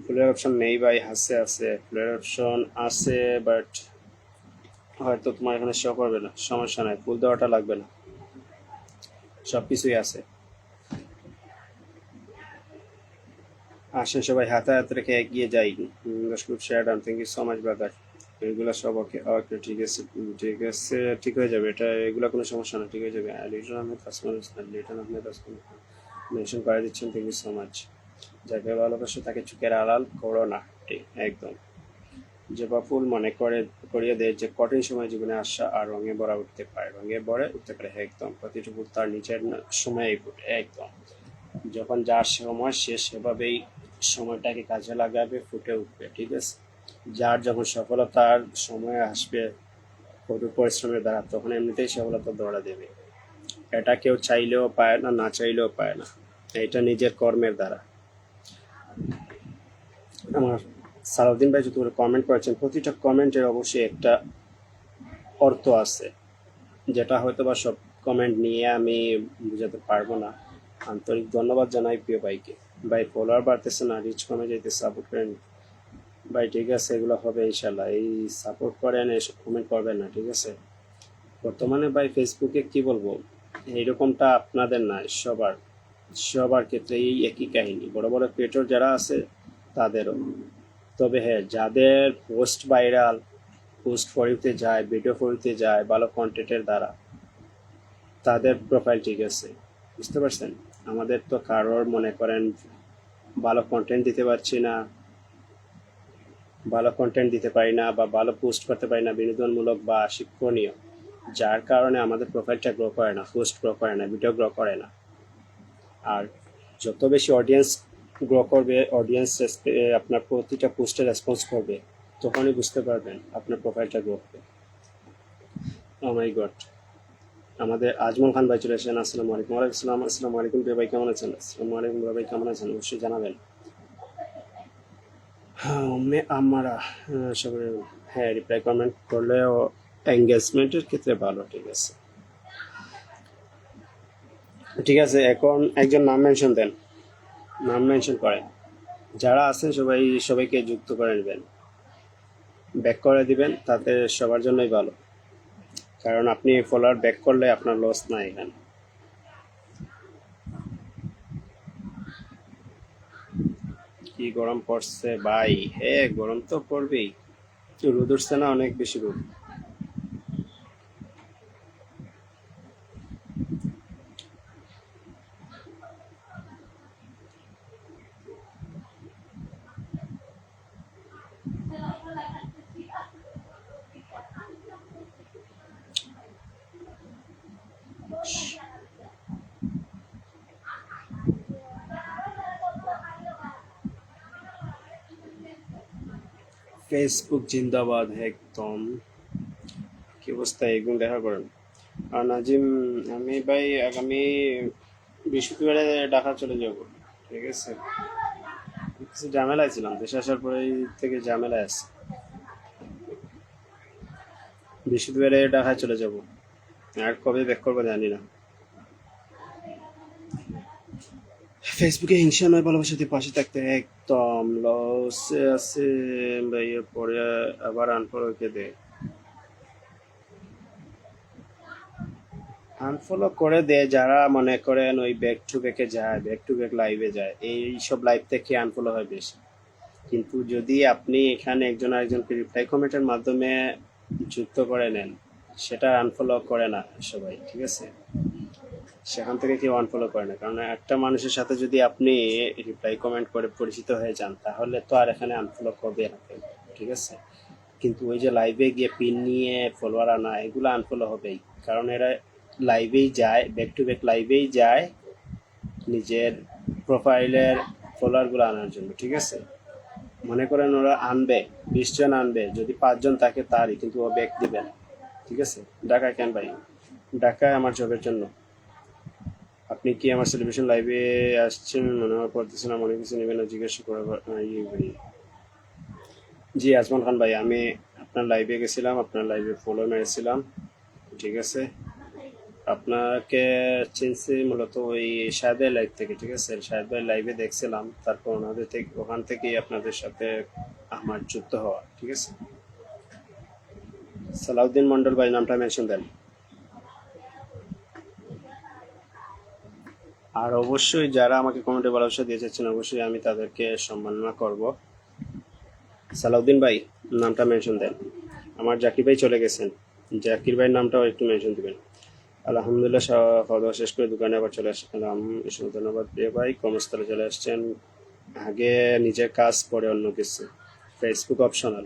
ফুলের অপশন নেই ভাই, আছে ফুলের অপশন আছে, বাট হয়তো তোমার এখানে শো করবে না, সমস্যা নাই, ফুল দেওয়াটা লাগবে না, সব কিছুই আছে। আসেন সবাই হাতে হাত রেখে এগিয়ে যাই। দশকুপ share done, thank you so much brother. এগুলো সব ওকে ওকে, ঠিক আছে ঠিক আছে, ঠিক হয়ে যাবে এটা, এগুলো কোনো সমস্যা না, ঠিক হয়ে যাবে। লিটন আহমেদ আসমান, লিটন আহমেদ আসমান মেনশন করে দিচ্ছেন, থ্যাংক ইউ সো মাচ। যাকে ভালোবাসো তাকে চুকের আড়াল করো না, ঠিক একদম। জবা ফুল মনে করিয়ে দেয় যে কঠিন সময় জীবনে আসা আর রঙে ভরা উঠতে পারে, রঙে ভরে উঠতে পারে, একদম। প্রতিটি ফুল তার নিচের সময়েই ফুটে, একদম। যখন যার সময় সে সেভাবেই সময়টাকে কাজে লাগাবে, ফুটে উঠবে, ঠিক আছে। যার যখন সফলতার সময় আসবে কঠোর পরিশ্রমের দ্বারা, তখন এমনিতেই সফলতা দৌড়া দেবে। এটা কেউ চাইলেও পায় না, না চাইলেও পায় না, এটা নিজের কর্মের দ্বারা। আমার সালাউদ্দিন ভাই যত কমেন্ট করেছেন, প্রতিটা কমেন্টের অবশ্যই একটা অর্থ আছে, যেটা হয়তো বা সব কমেন্ট নিয়ে আমি বুঝাতে পারবো না। আন্তরিক ধন্যবাদ জানাই প্রিয় ভাইকে। ভাই ফলোয়ার বাড়তেছে না, রিচ কমে যাইতে, সাপোর্ট করেন ভাই, ঠিক আছে। এগুলো হবে ইনশাল্লাহ, এই সাপোর্ট করেন, এসব কমেন্ট করবেন না, ঠিক আছে। বর্তমানে ভাই ফেসবুকে কি বলবো, এইরকমটা আপনাদের না, সবার সবার ক্ষেত্রে এই একই কাহিনী। বড় বড় ক্রিয়েটর যারা আছে তাদেরও। তবে হ্যাঁ, যাদের পোস্ট ভাইরাল, পোস্ট ফরিতে যায়, ভিডিও ফরিতে যায় ভালো কন্টেন্টের দ্বারা, তাদের প্রোফাইল ঠিক আছে, বুঝতে পারছেন। আমাদের তো কারোর মনে করেন ভালো কন্টেন্ট দিতে পারছি না, ভালো কন্টেন্ট দিতে পারি না, বা ভালো পোস্ট করতে পারি না বিনোদনমূলক বা শিক্ষণীয়, যার কারণে আমাদের প্রোফাইলটা গ্রো করে না, পোস্ট গ্রো করে না, ভিডিও গ্রো করে না। আর যত বেশি অডিয়েন্স গ্রো করবে, অডিয়েন্স আপনার প্রতিটা পোস্টে রেসপন্স করবে, তখনই বুঝতে পারবেন আপনার প্রোফাইলটা গ্রো হবে। ও মাই গড, আমাদের আজমল খান ভাই চলে এসেছেন, আসসালামু আলাইকুম। ওয়ালাইকুম আসসালাম। আসসালামু আলাইকুম প্রিয় ভাই, কেমন আছেন? আসসালামু আলাইকুম ভাই, কেমন আছেন অবশ্যই জানাবেন। হ্যাঁ আমরা সবাই, হ্যাঁ রিপ্লাই কমেন্ট করলেও এঙ্গেজমেন্টের ক্ষেত্রে ভালো, ঠিক আছে। ঠিক আছে, এখন একজন নাম মেনশন দেন, নাম মেনশন করেন, যারা আছেন সবাই সবাইকে যুক্ত করে নেবেন, ব্যাক করে দিবেন, তাতে সবার জন্যই ভালো। কারণ আপনি ফলোয়ার ব্যাক করলে আপনার লস নাই এখানে। কি গরম পড়ছে ভাই! হ্যাঁ গরম তো পড়বেই, রোদ উঠছে না, অনেক বেশি রোদ। ফেসবুক জিন্দাবাদ, একদম। কি অবস্থা, এগুলো দেখা করেন। আর নাজিম, আমি ভাই আগামী বৃহস্পতিবারে ঢাকা চলে যাব, ঠিক আছে। কিছু ঝামেলায় ছিলাম, দেশে আসার পরেই থেকে ঝামেলায় আছে। বৃহস্পতিবারে ঢাকায় চলে যাব, আর কবে ব্যাক করবো জানি না। ফেসবুকে হিংসা নয় ভালোবাসা দিয়ে পাশে থাকতে একদম লসে আছে ভাইয়া, পরে আবার আনফলো কে দে, আনফলো করে দেয় যারা মনে করেন ওই ব্যাক টু ব্যাকে যায়, ব্যাক টু ব্যাক লাইভে যায়, এই সব লাইভ থেকে আনফলো হয় বেশি। কিন্তু যদি আপনি এখানে একজন আরেকজনকে রিপ্লাই কমেন্টের মাধ্যমে যুক্ত করে নেন, সেটা আনফলো করে না সবাই, ঠিক আছে? সেখান থেকে কেউ আনফলো করে না, কারণ একটা মানুষের সাথে যদি আপনি রিপ্লাই কমেন্ট করে পরিচিত হয়ে যান, তাহলে তো আর এখানে আনফলো করবে না কেউ, ঠিক আছে? কিন্তু ওই যে লাইভে গিয়ে পিন নিয়ে ফলোয়ার আনা, এগুলো আনফলো হবেই, কারণ এরা লাইভেই যায়, ব্যাক টু ব্যাক লাইভেই যায় নিজের প্রোফাইলের ফলোয়ারগুলো আনার জন্য, ঠিক আছে? মনে করেন ওরা আনবে 20 জন আনবে, যদি 5 জন থাকে তারই, কিন্তু ও ব্যাক দিবে না, ঠিক আছে? ঢাকায় কেন ভাই? ঢাকায় আমার জবের জন্য। আপনি কি আমার সেলিব্রেশন লাইভে আসছেন মনে হয় করতেছেন, না মনে কিছু নেবেন না জিজ্ঞাসা করে ইয়ে ভাই। জি আজমান খান ভাই, আমি আপনার লাইভে গেছিলাম, আপনার লাইভে ফলো মেরেছিলাম, ঠিক আছে? আপনাকে চিনছি মূলত ওই শাহেদ ভাই লাইভ থেকে, ঠিক আছে? শাহেদ ভাই লাইভে দেখছিলাম, তারপর ওনাদের থেকে, ওখান থেকেই আপনাদের সাথে আমার যুক্ত হওয়া, ঠিক আছে? সালাউদ্দিন মন্ডল ভাই নামটা মেনশন দেন। আর অবশ্যই যারা আমাকে কমেন্টে ভালোবাসা দিয়ে যাচ্ছেন, অবশ্যই আমি তাদেরকে সম্মাননা করব। সালাউদ্দিন ভাই নামটা মেনশন দেন। আমার জাকির ভাই চলে গেছেন, জাকির ভাইয়ের নামটাও একটু মেনশন দিবেন। আলহামদুলিল্লাহ, খাওয়া দাওয়া শেষ করে দোকানে আবার চলে আসলাম। ধন্যবাদ প্রিয় ভাই, কর্মস্থলে চলে আসছেন। আগে নিজের কাজ, পরে অন্য কিছু। ফেসবুক অপশনাল,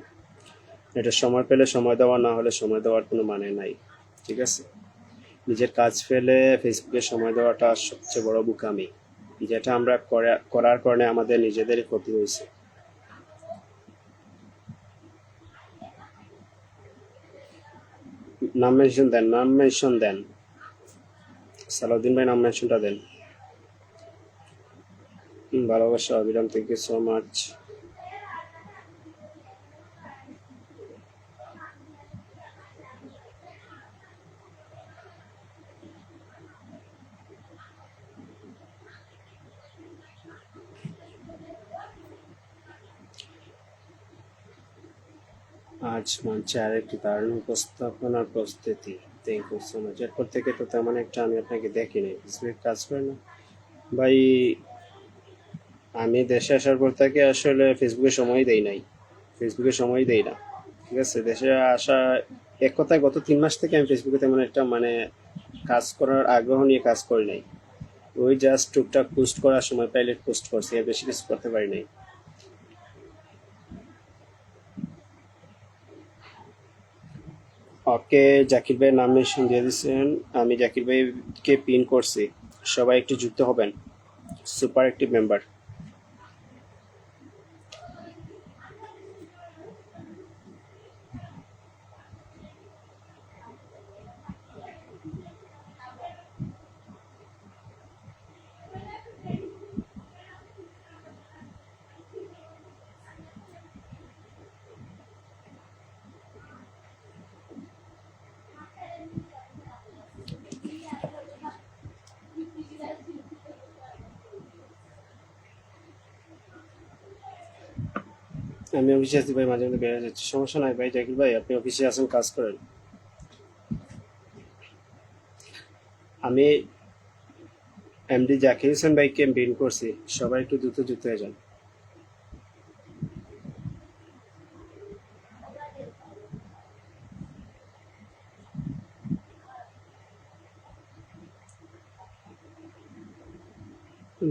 এটা সময় পেলে সময় দেওয়া, না হলে সময় দেওয়ার কোনো মানে নাই, ঠিক আছে? নিজের কাজ ফেলে ফেসবুকে সময় দেওয়াটা সবচেয়ে বড় বোকামি, যেটা আমরা করার কারণে আমাদের নিজেদেরই ক্ষতি হয়েছে। নাম মেনশন দেন, নাম মেনশন দেন। সালাউদ্দিন ভাই নাম মেনশনটা দেন। ভালোবাসা অবিরাম, থ্যাংক ইউ সো মাচ। আজ মঞ্চে আরেকটি দারুণ উপস্থাপনার প্রস্তুতি, থ্যাংক ইউ সো মাচ। এরপর থেকে তো তেমন একটা আমি আপনাকে দেখিনি, ফেসবুকে কাজ করে না ভাই। আমি দেশে আসার পর থেকে আসলে ফেসবুকে সময় দেই নাই, ফেসবুকে সময় দেই না, ঠিক আছে? দেশে আসা, এক কথায় গত 3 মাস থেকে আমি ফেসবুকে তেমন একটা মানে কাজ করার আগ্রহ নিয়ে কাজ করি নাই। ওই জাস্ট টুকটাক পোস্ট করার সময় পাইলে পোস্ট করছি, এর বেশি কিছু করতে পারি নাই। ওকে, জাকির ভাইয়ের নাম মেনশন দিয়ে দিচ্ছেন, আমি জাকির ভাইকে পিন করছি, সবাই একটু যুক্ত হবেন, সুপার অ্যাক্টিভ মেম্বার। আমি অফিসে আছি ভাই, মাঝে মধ্যে বেড়ে যাচ্ছি, সমস্যা নাই ভাই। জাকির ভাই আপনি অফিসে আছেন, কাজ করেন। আমি এমডি জাকির হোসেন ভাইকে পিন করছি, সবাই একটু দ্রুত যুক্ত হয়ে যান।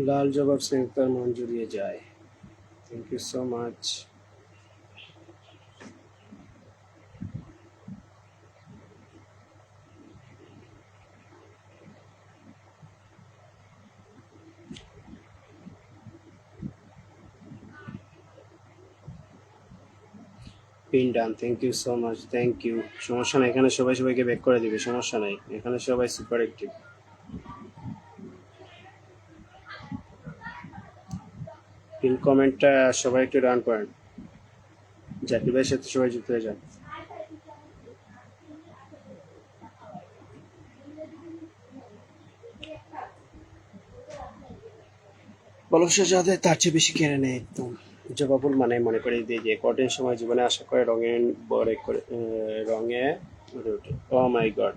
লাল জবাব স্নিগ্ধতার মন জুড়িয়ে যায়, thank you so much. Pin done, thank you so much, thank you. সমস্যা নাই, এখানে সবাই সবাইকে ব্যাক করে দিবে, সমস্যা নাই, এখানে সবাই সুপার অ্যাক্টিভ। পিন কমেন্টটা সবাই একটু রান করেন, জাকির ভাইয়ের সাথে সবাই যুক্ত হয়ে যান। অলস যাদের তার চেয়ে বেশি কেড়ে নেয় একদম। জবাবুল মানে মনে করে দিয়ে যে কঠিন সময় জীবনে আশা করে রঙের বরে করে রঙে ভরে ওঠে। ও মাই গড,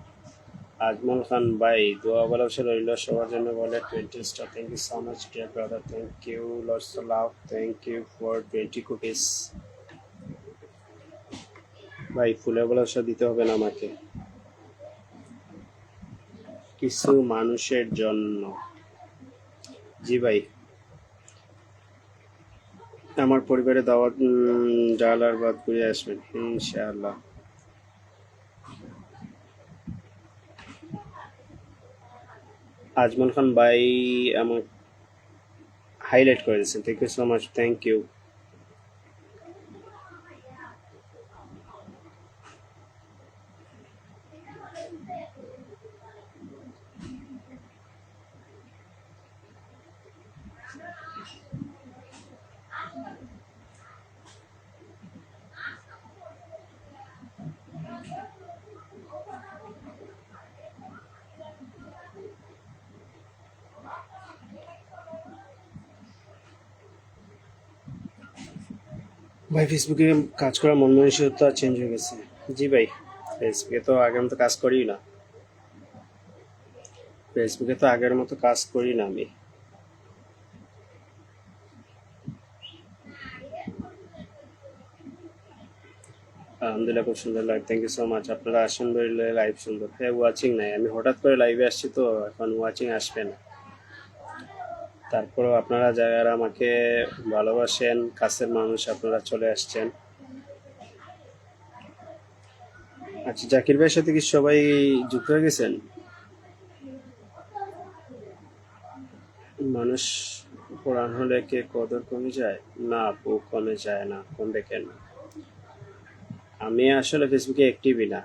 আজমল খান ভাই, দোয়া ভালোবাসা রইল সবার জন্য বলে 20 star. Thank you so much dear brother, thank you lots of love, thank you for 20 cookies. ভাই ফুলের ভালোবাসা দিতে হবে না আমাকে, কিছু মানুষের জন্য। জি ভাই, আমার পরিবারে দাওয়াত ডাল আর ভাত ঘুরে আসবেন ইনশাআল্লাহ। আজমল খান ভাই আমার হাইলাইট করে দিয়েছেন, thank you so much, thank you. ভাই ফেসবুকে কাজ করার মন মানসিকতা চেঞ্জ হয়ে গেছে। জি ভাই, ফেসবুকে তো আগের মতো কাজ করি না, ফেসবুকে তো আগের মতো কাজ করি না আমি। আলহামদুলিল্লাহ, খুব সুন্দর live, thank you so much. আপনারা আসেন বললে লাইভ সুন্দর। হ্যাঁ, ওয়াচিং নাই, আমি হঠাৎ করে লাইভে আসছি তো এখন ওয়াচিং আসবে না। তারপরেও আপনারা যারা আমাকে ভালোবাসেন, কাছের মানুষ, আপনারা চলে আসছেন। আচ্ছা, জাকির ভাইয়ের সাথে কি সবাই যুক্ত হয়ে গেছেন? মানুষ পুরান হলে কে কদর কমে যায়? না আপু, কমে যায় না, কমবে কেন? আমি আসলে ফেসবুকে অ্যাক্টিভই না।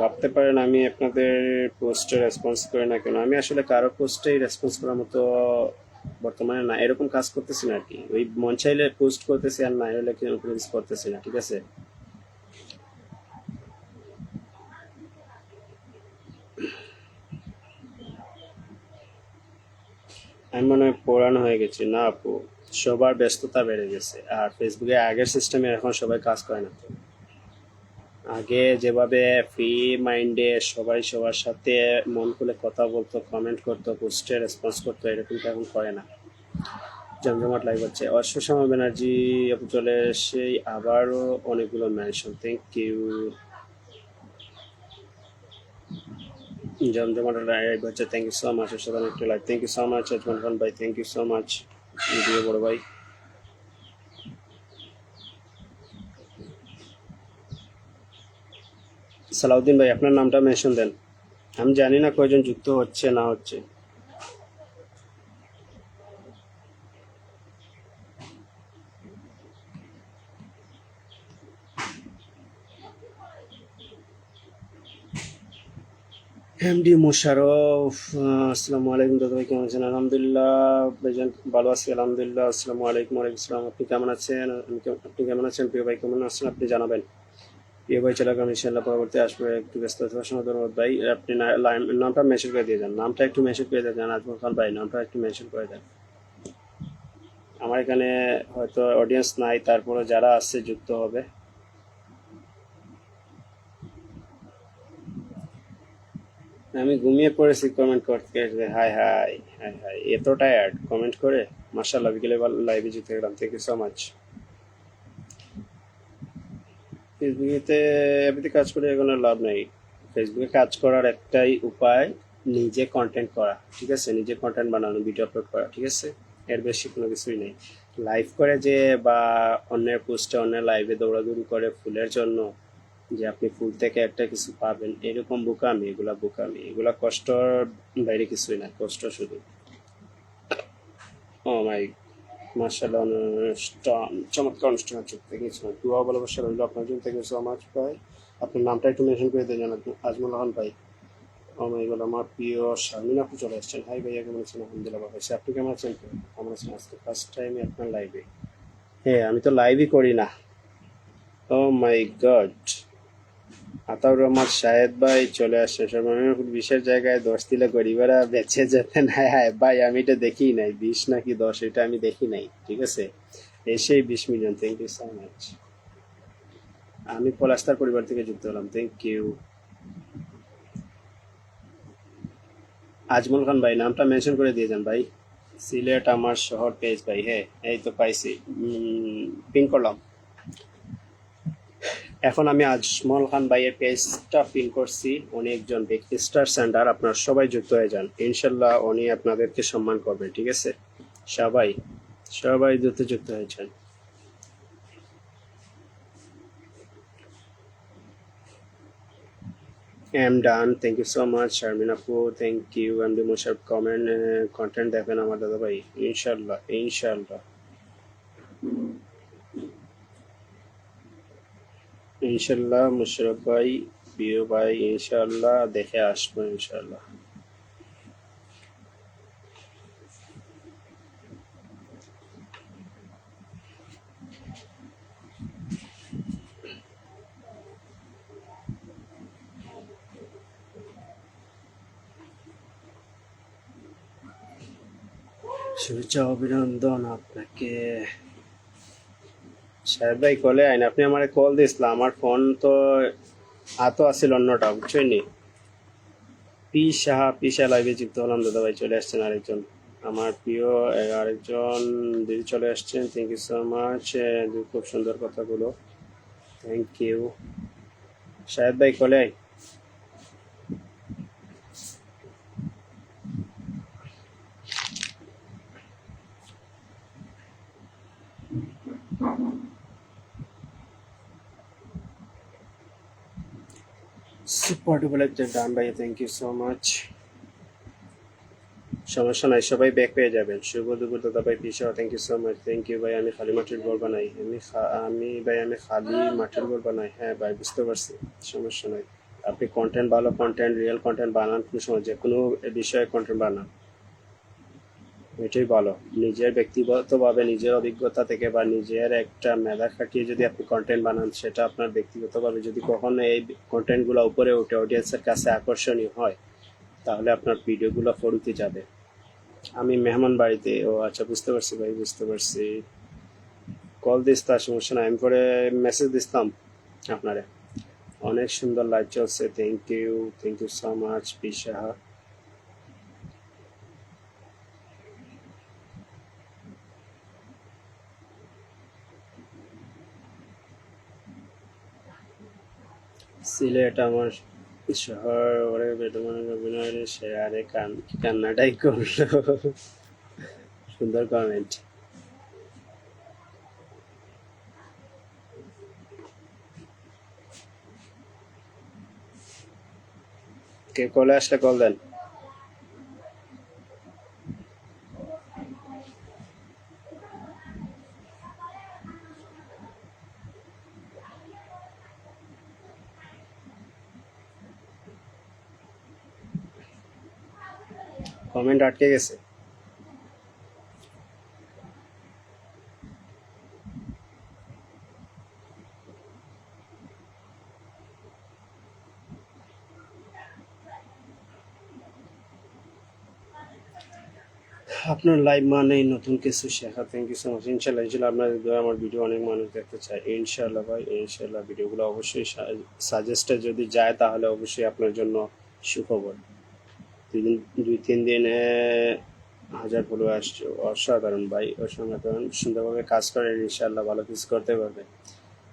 ভাবতে পারেন আমি আপনাদের পোস্টে রেসপন্স করি না কেন, আমি আসলে কারো পোস্টেই রেসপন্স করার মতো বর্তমানে না, এরকম কাজ করতেছি না আর কি। ওই মন চাইলে পোস্ট করতেছি, আর না হলে কোনো কিছু করতেছি না, ঠিক আছে? আমি মনে হয় পুরানো হয়ে গেছি। না আপু, সবার ব্যস্ততা বেড়ে গেছে, আর ফেসবুকে আগের সিস্টেমে এখন সবাই কাজ করে না তো। আগে যেভাবে ফ্রি মাইন্ডে সবাই সবার সাথে মন খুলে কথা বলতো, কমেন্ট করতো, পোস্টে রেসপন্স করতো, এরকমটা এখন করে না। জমজমাট লাইভ হচ্ছে। অশ্বশামা ব্যানার্জি আপু চলে সেই আবারও অনেকগুলো মেনশন, থ্যাংক ইউ। জমজমাট লাইভ হচ্ছে, থ্যাংক ইউ সো মাচ। অসাধারণ একটি live, thank you so much Azman Khan ভাই, thank you so much. Video বড় ভাই, সালাউদ্দিন ভাই আপনার নামটা মেনশন দেন। আমি জানি না কয়জন যুক্ত হচ্ছে না হচ্ছে। এমডি মোশারফ, আসসালামু আলাইকুম দাদা ভাই, কেমন আছেন? আলহামদুলিল্লাহ ভাইজান, ভালো আছি আলহামদুলিল্লাহ। আসসালামু আলাইকুম, ওয়ালাইকুম আসসালাম। আপনি কেমন আছেন? আপনি কেমন আছেন প্রিয় ভাই? কেমন আছেন আপনি জানাবেন। প্রিয় ভাই চলে গেলাম, ইনশাল্লাহ পরবর্তী আসবে, একটু ব্যস্ত থাকার সময় ধন্যবাদ ভাই। আপনি নামটা মেনশন করে দিয়ে যান, নামটা একটু মেনশন করে দিয়ে যান আজমল খান ভাই, নামটা একটু মেনশন করে দেন। আমার এখানে হয়তো অডিয়েন্স নাই, তারপরে যারা আছে যুক্ত হবে। আমি ঘুমিয়ে পড়েছি কমেন্ট করতে, হাই হাই হাই হাই, এত টায়ার্ড কমেন্ট করে। মার্শাল্লাহ, বিকেলে লাইভে জিতে গেলাম, থ্যাংক ইউ সো মাচ। ফেসবুকেতে এমনিতে কাজ করে এখন আর লাভ নাই। ফেসবুকে কাজ করার একটাই উপায়, নিজে কন্টেন্ট করা, ঠিক আছে? নিজে কন্টেন্ট বানানো, ভিডিও আপলোড করা, ঠিক আছে? এর বেশি কোনো কিছুই নেই। লাইভ করে যে বা অন্যের পোস্টে অন্যের লাইভে দৌড়াদৌড়ি করে ফুলের জন্য, যে আপনি ফুল থেকে একটা কিছু পাবেন, এরকম বোকামি, এগুলা বোকামি, এগুলা কষ্টর বাইরে কিছুই না, কষ্ট শুধু। ও মাই, মার্শাল্লাহ, অনুষ্ঠান চমৎকার অনুষ্ঠান হচ্ছে, দেখেছি। দোয়া ভালোবাসা রইল আপনার জন্য, থ্যাংক ইউ সো মাচ ভাই। আপনার নামটা একটু মেনশন করে দিয়ে জানান, আজমল খান ভাই। ও মাই গড, আমার প্রিয় শারমিন আপু চলে আসছেন। হাই ভাইয়া, কেমন আছেন? আলহামদুলিল্লাহ ভালো আছি, আপনি কেমন আছেন? কেমন আছেন? আজকে ফার্স্ট টাইম আপনার লাইভে। হ্যাঁ, আমি তো লাইভই করি না। Oh my god, Ataur Rahman Shahed ভাই চলে আসছে সর্বনিম্ন বিশের জায়গায় 10 দিলে গরিবেরা বেঁচে যেতে নাই। হ্যাঁ ভাই, আমি এটা দেখি নাই 20 নাকি 10, এটা আমি দেখি নাই। ঠিক আছে, এসেই 20 million, thank you so much. আমি পলাস্তার পরিবার থেকে যুক্ত হলাম, থ্যাংক ইউ। আজমল খান ভাই, নামটা মেনশন করে দিয়ে যান ভাই। সিলেট আমার শহর পেজ ভাই, হ্যাঁ এই তো পাইছি, পিন করলাম। এখন আমি আজমল খান ভাইয়ের পেজটা পিন করছি। উনি একজন ব্যক্তি স্টার সেন্টার, আপনারা সবাই যুক্ত হয়ে যান, ইনশাল্লাহ উনি আপনাদেরকে সম্মান করবেন। ঠিক আছে, সবাই সবাই দ্রুত যুক্ত হয়ে যান। এম ডান, thank you so much. Sharmin আপু, thank you. MD Musharraf, comment content দেখবেন আমার দাদা ভাই, ইনশাল্লাহ ইনশাল্লাহ ইনশাল্লাহ। মুশারফ ভাই, প্রিয় ভাই, ইনশাল্লাহ দেখে আসবো ইনশাল্লাহ। শুভেচ্ছা অভিনন্দন আপনাকে। সাহেব ভাই কলে আইন, আপনি আমার কল দিয়েছিলেন, আমার ফোন তো হাতও আছিল অন্যটা, বুঝছেন নি। পিসা লাইভে যুক্ত হলাম দাদা ভাই, চলে আসছেন আরেকজন আমার প্রিয়, আরেকজন দিদি চলে আসছেন, থ্যাংক ইউ সো মাচ। খুব সুন্দর কথাগুলো, থ্যাংক ইউ। সাহেব ভাই কলে আই। সুপার ডুপার একটা ডান ভাই, থ্যাংক ইউ সো মাচ। সমস্যা নাই, সবাই ব্যাক পেয়ে যাবেন। শুভ দুপুর দাদা ভাই, পিসা, thank you so much, thank you ভাই। আমি খালি মাটির ঘর বানাই, আমি খালি মাটির ঘর বানাই। হ্যাঁ ভাই, বুঝতে পারছি, সমস্যা নাই। আপনি কন্টেন্ট, ভালো কন্টেন্ট, রিয়েল কন্টেন্ট বানান, কোনো সময় যে কোনো বিষয়ে কন্টেন্ট বানান, এটাই ভালো। নিজের ব্যক্তিগতভাবে নিজের অভিজ্ঞতা থেকে বা নিজের একটা মেধা খাটিয়ে যদি আপনি কন্টেন্ট বানান, সেটা আপনার ব্যক্তিগতভাবে যদি কখনো এই কন্টেন্টগুলো উপরে উঠে অডিয়েন্সের কাছে আকর্ষণীয় হয়, তাহলে আপনার ভিডিওগুলো ফরুতে যাবে। আমি মেহমান বাড়িতে, ও আচ্ছা, বুঝতে পারছি ভাই, বুঝতে পারছি। কল দিস তার সমস্যা নাই, আমি পরে মেসেজ দিতাম আপনারে। অনেক সুন্দর লাইভ চলছে, থ্যাংক ইউ সো মাচ পিসা। সিলেট আমার শহর, ওরে বেদমানের অভিনয়ের সে আরে কান্নাটাই করলো। সুন্দর কমেন্ট। কে কলে আসলে কল দেন। কমেন্ট আটকে গেছে। আপনার লাইভ মানেই নতুন কিছু শেখা, থ্যাংক ইউ সো মাচ। ইনশাল্লাহ ইনশাল্লাহ আপনাদের দোয়া আমার ভিডিও অনেক মানুষ দেখতে চায়, ইনশাল্লাহ ভাই, ইনশাল্লাহ ভিডিওগুলো অবশ্যই সাজেস্টে যদি যায় তাহলে অবশ্যই আপনার জন্য সুখবর। 2-3 দিনে 1000 ফলোয়ার আসছে, অসাধারণ ভাই, অসাধারণ। সুন্দরভাবে কাজ করেন, ইনশাল্লাহ ভালো কিছু করতে পারবে।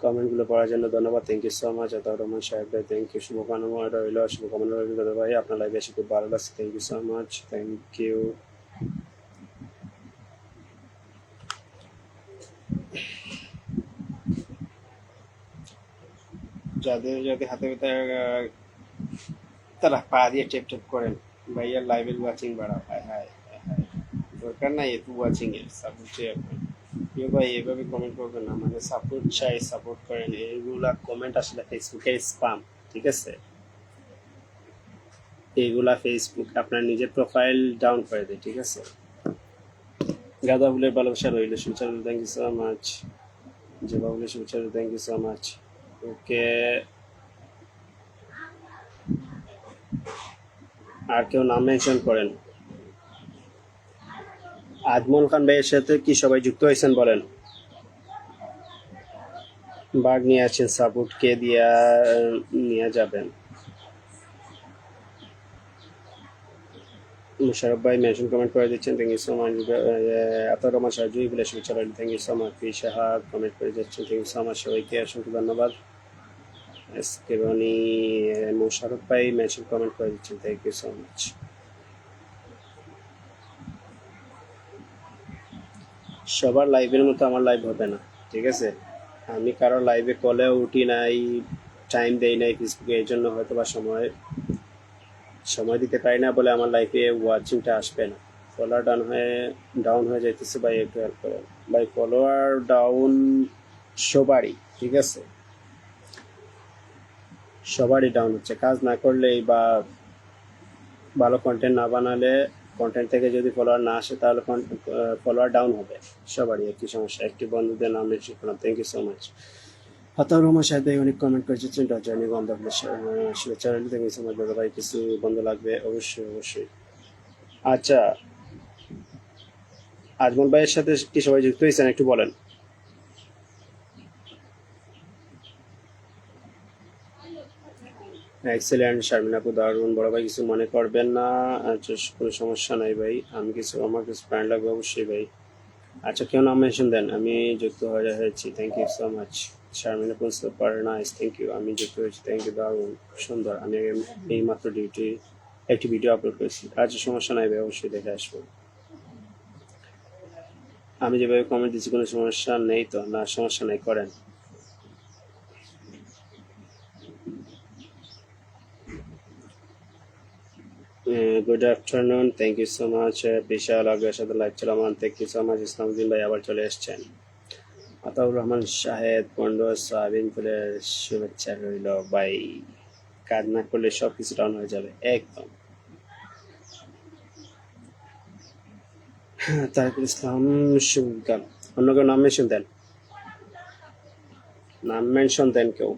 কমেন্টগুলো পড়ার জন্য ধন্যবাদ, thank you so much. Ataur Rahman সাহেব ভাই, থ্যাংক ইউ। শুভকামনা রইল, শুভকামনা রইল দাদা ভাই, আপনার লাইভে এসে খুব ভালো লাগছে, thank you so much, thank you. যাদের যাদের হাতে ব্যথা, তারা পা দিয়ে টেপ টেপ করেন, ভাইয়ার লাইভের ওয়াচিং বাড়াও। হায় হায় হায় হায়, দরকার নাই এত ওয়াচিং এর, সাপোর্ট চাই আপনার। কেউ ভাই এভাবে কমেন্ট করবেন না, মানে সাপোর্ট চাই, সাপোর্ট করেন। এইগুলা কমেন্ট আসলে ফেসবুকে স্পাম, ঠিক আছে। এইগুলা ফেসবুক আপনার নিজের প্রোফাইল ডাউন করে দেয়, ঠিক আছে। গাঁদা ফুলের ভালোবাসা রইল, সুচারু, থ্যাংক ইউ সো মাচ। জবা ফুলের সুচারু, থ্যাংক ইউ সো মাচ। ওকে, আর কেউ নাম মেনশন করেন। আজমল খান ভাইয়ের সাথে কি সবাই যুক্ত হয়েছেন বলেন। বাঘ নিয়ে আছেন, সাপোর্ট কে দিয়া নিয়ে যাবেন। মুশারফ ভাই মেনশন কমেন্ট করে দিচ্ছেন, thank you so much. Ataur Rahman Shah Jui বলে শুভেচ্ছা রইল, thank you so much. P Saha comment করে দিচ্ছেন, থ্যাংক ইউ সো মাচ। সবাইকে অসংখ্য ধন্যবাদ। এসকেবনি মুশারফ ভাই মেনশন কমেন্ট করে দিচ্ছেন, থ্যাংক ইউ সো মাচ। সবার লাইভের মতো আমার লাইভ হবে না, ঠিক আছে। আমি কারো লাইভে কলেও উঠি নাই, টাইম দেই নাই ফেসবুকে, এই জন্য হয়তো বা সময় সময় দিতে পারি না বলে আমার লাইফে ওয়াচিংটা আসবে না। ফলোয়ার ডাউন হয়ে যাইতেছে ভাই, একটু হেল্প করেন ভাই। ফলোয়ার ডাউন সবারই, ঠিক আছে, সবারই ডাউন হচ্ছে। কাজ না করলেই বা ভালো কন্টেন্ট না বানালে, কন্টেন্ট থেকে যদি ফলোয়ার না আসে তাহলে ফলোয়ার ডাউন হবে। সবারই একই সমস্যা। একটি বন্ধুদের নাম মেনশন করলাম, thank you so much. Ataur Rahman সাহেব ভাই অনেক কমেন্ট করেছেন, জার্নি বন্ধ হলে শুভেচ্ছা রইল, থ্যাংক ইউ সো মাচ দাদা ভাই। কিছু বন্ধু লাগবে অবশ্যই অবশ্যই। আচ্ছা, আজমল ভাইয়ের সাথে কি সবাই যুক্ত হয়েছেন একটু বলেন। এক্সেলেন্ট শারমিন আপু, দারুন বড় ভাই, কিছু মনে করবেন না। আচ্ছা, কোনো সমস্যা নাই ভাই, আমার কিছু প্যান্ট লাগবে অবশ্যই ভাই। আচ্ছা, কেউ নাম মেনশন দেন, আমি যুক্ত হয়ে হয়েছি, thank you so much. Sharmin আপু সুপার নাইস, থ্যাংক ইউ। আমি যুক্ত হয়েছি, থ্যাংক ইউ, দারুন সুন্দর। আমি এই মাত্র একটি ভিডিও আপলোড করেছি। আচ্ছা, সমস্যা নাই ভাই, অবশ্যই দেখে আসবো। আমি যেভাবে কমেন্ট দিচ্ছি কোনো সমস্যা নেই তো? না, সমস্যা নেই, করেন। Good afternoon, thank you so much. বিশাল আগ্রহের সাথে লাইভ চলমান, thank you so much. Islamuddin ভাই আবার চলে এসছেন। আতাউর রহমান শাহেদ পন্ডো সোয়াবিনপুরের শুভেচ্ছা রইল ভাই। কাজ না করলে সব কিছু ডাউন হয়ে যাবে একদম। তারকুল ইসলাম সুগাম, অন্য কেউ নাম মেনশন দেন, নাম মেনশন দেন কেউ।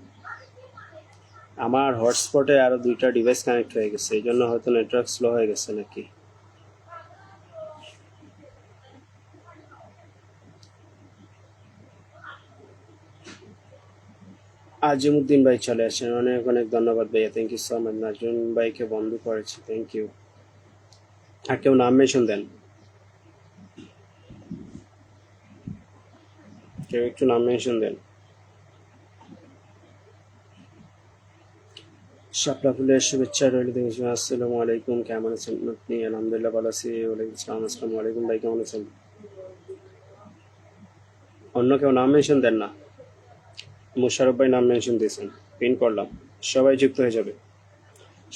আমার হটস্পটে আরো 2টা ডিভাইস কানেক্ট হয়ে গেছে, এই জন্য হয়তো নেটওয়ার্ক স্লো হয়ে গেছে নাকি। আজিমুদ্দিন ভাই চলে আসেন, অনেক অনেক ধন্যবাদ ভাইয়া, থ্যাংক ইউ সো মাচ। নাজরুন ভাইকে বন্ধ করেছি, থ্যাংক ইউ। আর কেউ নাম মেনশন দেন, কেউ একটু নাম মেনশন দেন। শাপলা ফুলের শুভেচ্ছা রইল, দেখেছি। আসসালামু আলাইকুম, কেমন আছেন আপনি? আলহামদুলিল্লাহ ভালো আছি। ওয়ালাইকুম আসসালাম। আসসালামু আলাইকুম ভাই, কেমন আছেন? অন্য কেউ নাম মেনশন দেন না। মুশারফ ভাই নাম মেনশন দিয়েছেন, পিন করলাম। সবাই যুক্ত হয়ে যাবে,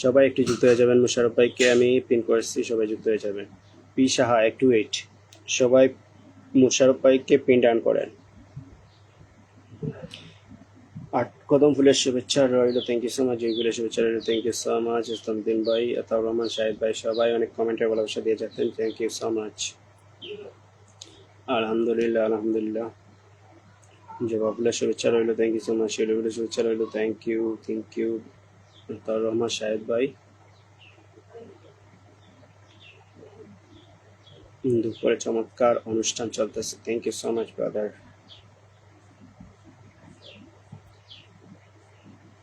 সবাই একটু যুক্ত হয়ে যাবেন। মুশারফ ভাইকে আমি পিন করেছি, সবাই যুক্ত হয়ে যাবেন। পি সাহা একটু ওয়েট, সবাই মুশারফ ভাইকে পিন ডাউন করেন। আট কদম ফুলের শুভেচ্ছা রইল, থ্যাংক ইউ সো মাচ। জয়গুলের শুভেচ্ছা রইল, thank you so much. Islamuddin ভাই, আতাউর রহমান শাহেদ ভাই, সবাই অনেক কমেন্টের ভালোবাসা দিয়ে যাচ্ছেন, থ্যাংক ইউ সো মাচ। আলহামদুলিল্লাহ আলহামদুলিল্লাহ। জবাবুল্লাহ শুভেচ্ছা রইল, থ্যাংক ইউ সো মাচ। শিলিগুড়ির শুভেচ্ছা রইল, thank you thank you. Ataur Rahman Shahed ভাই, দুপুরে চমৎকার অনুষ্ঠান চলতেছে, thank you so much brother.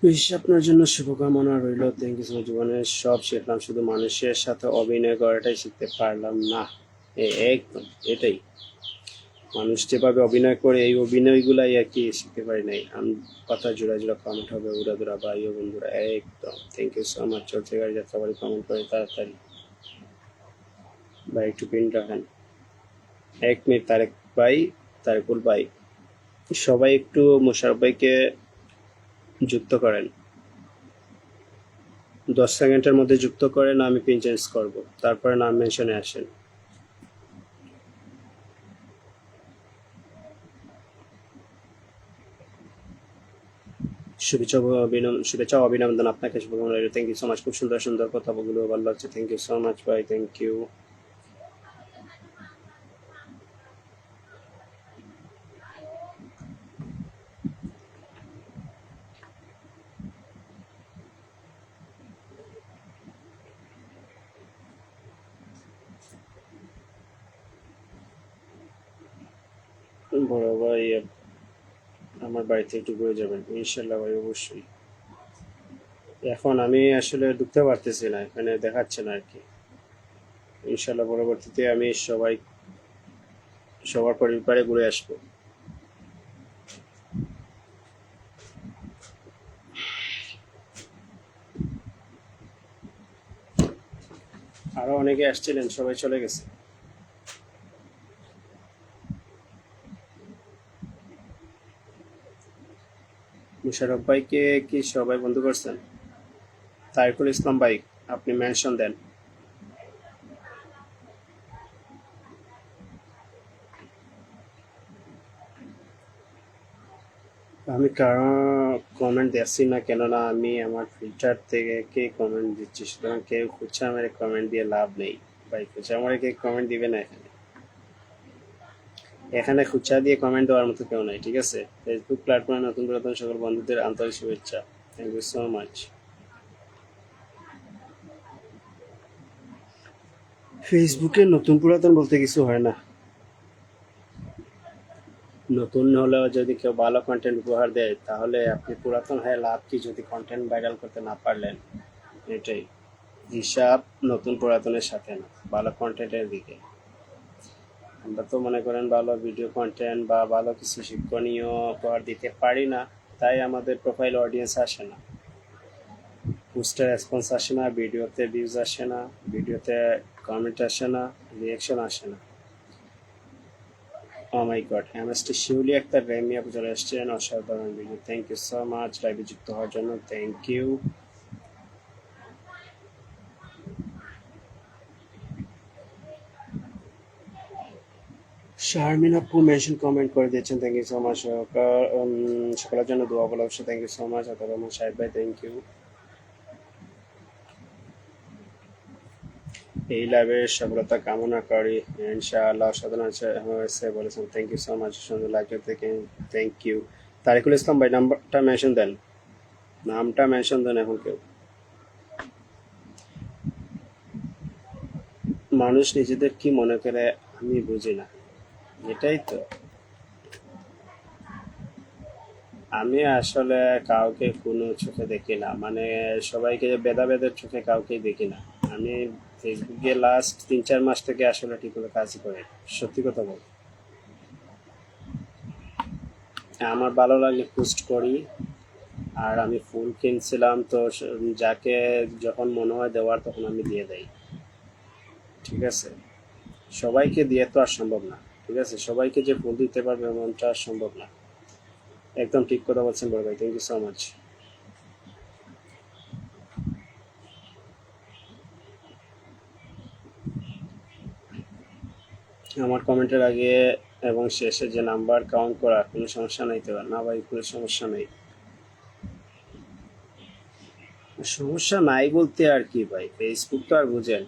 বিশ্ব আপনার জন্য শুভকামনা রইল, থ্যাংক ইউ সো মাচ। জীবনের সব শিখলাম, শুধু মানুষের সাথে অভিনয় করাটাই শিখতে পারলাম না। একদম এটাই, মানুষ যেভাবে অভিনয় করে এই অভিনয়গুলাই আর কি শিখতে পারি নাই। আমি কথা জোড়া জোড়া কমেন্ট হবে, উড়া দুরা ভাই ও বন্ধুরা, একদম থ্যাংক ইউ সো মাচ। চলছে গাড়ি যাত্রা বাড়ি, কমেন্ট করে তাড়াতাড়ি ভাই, একটু পিন রাখেন। 1 মিনিট, তারেক ভাই, তারেকুল ভাই, সবাই একটু মোশারফ ভাইকে যুক্ত করেন। 10 সেকেন্ডের মধ্যে যুক্ত করেন, আমি পিন চেঞ্জ করব, তারপরে নাম মেনশনে আসেন। শুভেচ্ছা অভিনন্দন আপনাকে, শুভকামনা রইল, থ্যাংক ইউ সো মাচ। খুব সুন্দর সুন্দর কথা বলগুলো ভালো লাগছে, থ্যাংক ইউ সো মাচ ভাই, থ্যাংক ইউ। বড় ভাই আমার বাড়িতে একটু ঘুরে যাবেন ইনশাল্লাহ ভাই, অবশ্যই। এখন আমি আসলে ঢুকতে পারতেছি না, এখানে দেখাচ্ছে না আর কি। ইনশাল্লাহ পরবর্তীতে আমি সবার পরিবারে ঘুরে আসবো। আরো অনেকে আসছিলেন, সবাই চলে গেছে। মুশারফ ভাইকে কি সবাই বন্ধ করছেন? তারিকুল ইসলাম ভাই, আপনি মেনশন দেন। আমি কারো কমেন্ট দিচ্ছি না, কেননা আমি আমার ফিল্টার থেকে কে কমেন্ট দিচ্ছি, সুতরাং কেউ খুঁজছে আমার কমেন্ট দিয়ে লাভ নেই। ভাই খুঁজছে আমার কে কমেন্ট দিবে না, এখানে এখানে খুচা দিয়ে কমেন্ট দেওয়ার মতো কেউ নাই, ঠিক আছে? ফেসবুক প্ল্যাটফর্মে নতুন পুরাতন সকল বন্ধুদের আন্তরিক শুভেচ্ছা। Thank you so much. ফেসবুকে নতুন পুরাতন বলতে কিছু হয় না। নতুন হলেও যদি কেউ ভালো কন্টেন্ট উপহার দেয়, তাহলে আপনি পুরাতন হয়ে লাভ কি যদি কন্টেন্ট ভাইরাল করতে না পারলেন? এটাই হিসাব, নতুন পুরাতনের সাথে না, ভালো কন্টেন্টের দিকে। আমরা তো মনে করেন ভালো ভিডিও কন্টেন্ট বা ভালো কিছু শিক্ষণীয় উপহার দিতে পারি না, তাই আমাদের প্রোফাইল অডিয়েন্স আসে না, পোস্টে রেসপন্স আসে না, ভিডিওতে ভিউজ আসে না, ভিডিওতে কমেন্ট আসে না, রিয়াকশন আসে না। Oh my god, MST Shiuli Akter Remi আপু চলে এসছেন, অসাধারণ video, thank you so much লাইভে যুক্ত হওয়ার জন্য, থ্যাংক ইউ। শারমিন আপু মেনশন কমেন্ট করে দিয়েছেন, থ্যাংক ইউ সো মাচ। সকালের জন্য দোয়া বলা অবশ্যই, থ্যাংক ইউ সো মাচ। আতার রহমান সাহেব ভাই, থ্যাংক ইউ। এই লাইভের সফলতা কামনা করি, ইনশাআল্লাহ সাধনা হয়েছে বলেছেন, থ্যাংক ইউ সো মাচ সুন্দর লাইভ থেকে, থ্যাংক ইউ। তারিকুল ইসলাম ভাই, নাম্বারটা মেনশন দেন, নামটা মেনশন দেন এখন কেউ। মানুষ নিজেদের কি মনে করে আমি বুঝি না, এটাই তো। আমি আসলে কাউকে কোনো চোখে দেখি না, মানে সবাইকে ভেদাভেদের চোখে কাউকে দেখি না। আমি ফেসবুকে লাস্ট 3-4 মাস থেকে আসলে ঠিক মতো কাজ করি, সত্যি কথা বল। আমার ভালো লাগলে পোস্ট করি। আর আমি ফুল কিনছিলাম তো, যাকে যখন মনে হয় দেওয়ার তখন আমি দিয়ে দেই, ঠিক আছে? সবাইকে দিয়ে তো আর সম্ভব না, ঠিক আছে? সবাইকে যে ফুল দিতে পারবে এমনটা আর সম্ভব না। একদম ঠিক কথা বলছেন বড় ভাই, থ্যাংক ইউ সো মাচ। আমার কমেন্টের আগে এবং শেষে যে নাম্বার কাউন্ট করা কোনো সমস্যা নাই তো? না ভাই, কোনো সমস্যা নেই। সমস্যা নাই বলতে আর কি ভাই, ফেসবুক তো আর বুঝেন,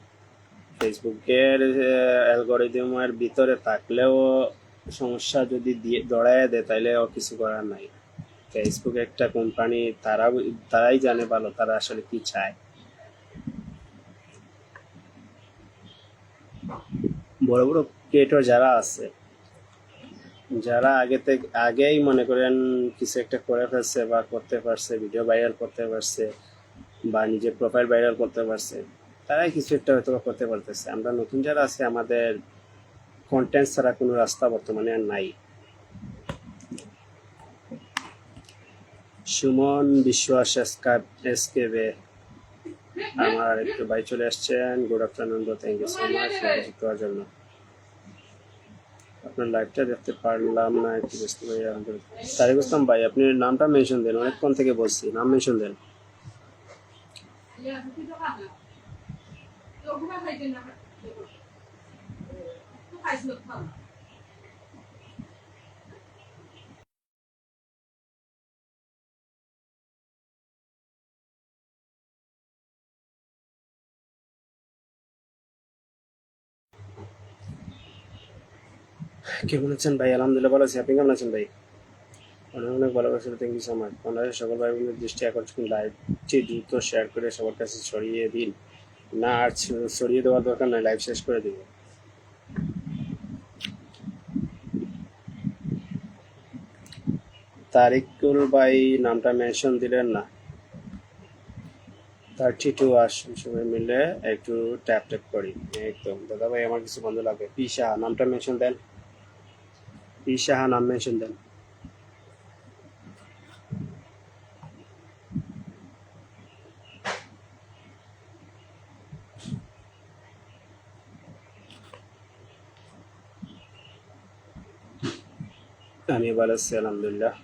ফেসবুকের অ্যালগোরিদমের ভিতরে থাকলেও সমস্যা যদি দিয়ে দড়াইয়া দেয় তাইলে কিছু করার নাই। ফেসবুক একটা কোম্পানি, তারাই জানে ভালো তারা আসলে কি চায়। বড় বড় ক্রিয়েটর যারা আছে, যারা আগেই মনে করেন কিছু একটা করে ফেলছে বা করতে পারছে, ভিডিও ভাইরাল করতে পারছে বা নিজের প্রোফাইল ভাইরাল করতে পারছে, তারাই কিছু একটা হয়তো করতে পারতেছে। আমরা নতুন যারা আছে, আমাদের কন্টেন্ট ছাড়া কোনো রাস্তা বর্তমানে আর নাই। সুমন বিশ্বাস এসকেবে আমার একটু ভাই চলে আসছেন, good afternoon, thank you so much যুক্ত হওয়ার জন্য। আপনার লাইভটা দেখতে পারলাম না, একটু ব্যস্ত ভাই। তারিক ইসলাম ভাই, আপনি নামটা মেনশন দেন, অনেকক্ষণ থেকে বলছি, নাম মেনশন দেন। কেমন আছেন ভাই? আলহামদুলিল্লাহ ভালো আছি, আপনি কেমন আছেন ভাই? অনেক অনেক ভালোবাসা, থ্যাংক ইউ সো মাচ। বাংলাদেশের সকল ভাই বোনদের দৃষ্টি আকর্ষণ, লাইভটি দ্রুত শেয়ার করে সবার কাছে ছড়িয়ে দিন। না আর ছড়িয়ে দেওয়ার দরকার নয়, লাইভ শেষ করে দিব। তারিকুল ভাই নামটা মেনশন দিলেন না। 32 আসুন সবাই মিলে একটু ট্যাপ ট্যাপ করি। একদম দাদা ভাই আমার কিছু বন্ধু লাগবে। পি সাহা নামটা মেনশন দেন। পি সাহা নাম মেনশন দেন। আমি ভালো আছি আলহামদুলিল্লাহ।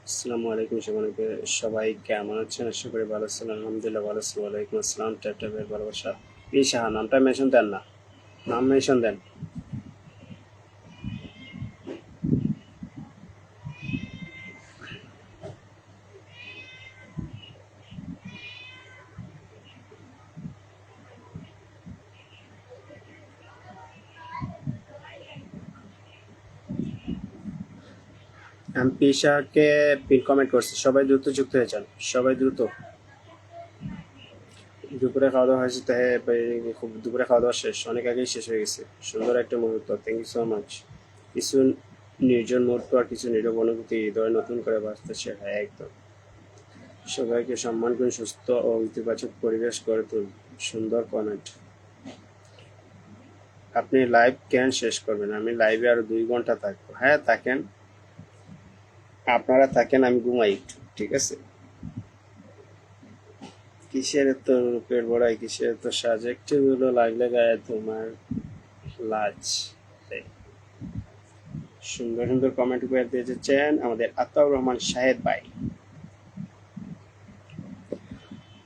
আসসালামু আলাইকুম সবাইকে। সবাই কেমন আছেন? আশা করি ভালো আছেন। আলহামদুলিল্লাহ ভালো আছি। ওয়ালাইকুম আসসালাম। ট্যাপ ট্যাপের ভালোবাসা। পি সাহা নামটা মেনশন দেন না। নাম মেনশন দেন। আমি পি সাহাকে পিন কমেন্ট করছি। সবাই দ্রুত যুক্ত হয়ে যান। সবাই দ্রুত। দুপুরে খাওয়া দাওয়া হয়েছে, তাই খুব দুপুরে খাওয়া দাওয়া শেষ, অনেক আগেই শেষ হয়ে গেছে। সুন্দর একটা মুহূর্ত। Thank you so much. কিছু নির্জন মুহূর্ত আর কিছু নীরব অনুভূতি হৃদয় নতুন করে বাঁচতেছে। হ্যাঁ একদম। সবাইকে সম্মান করে সুস্থ ও ইতিবাচক পরিবেশ গড়ে তুলুন। সুন্দর কমেন্ট। আপনি লাইভ কেন শেষ করবেন? আমি লাইভে আরো 2 ঘন্টা থাকবো। হ্যাঁ থাকেন, আপনারা থাকেন, আমি ঘুমাই একটু, ঠিক আছে? কিসের এত রূপের বড়াই, কিসের এত সাজ, একটু গুলো লাগলে গায়ে তোমার লাজ। সুন্দর সুন্দর কমেন্ট উপহার দিয়ে যাচ্ছেন আমাদের আতাউর রহমান শাহেদ ভাই।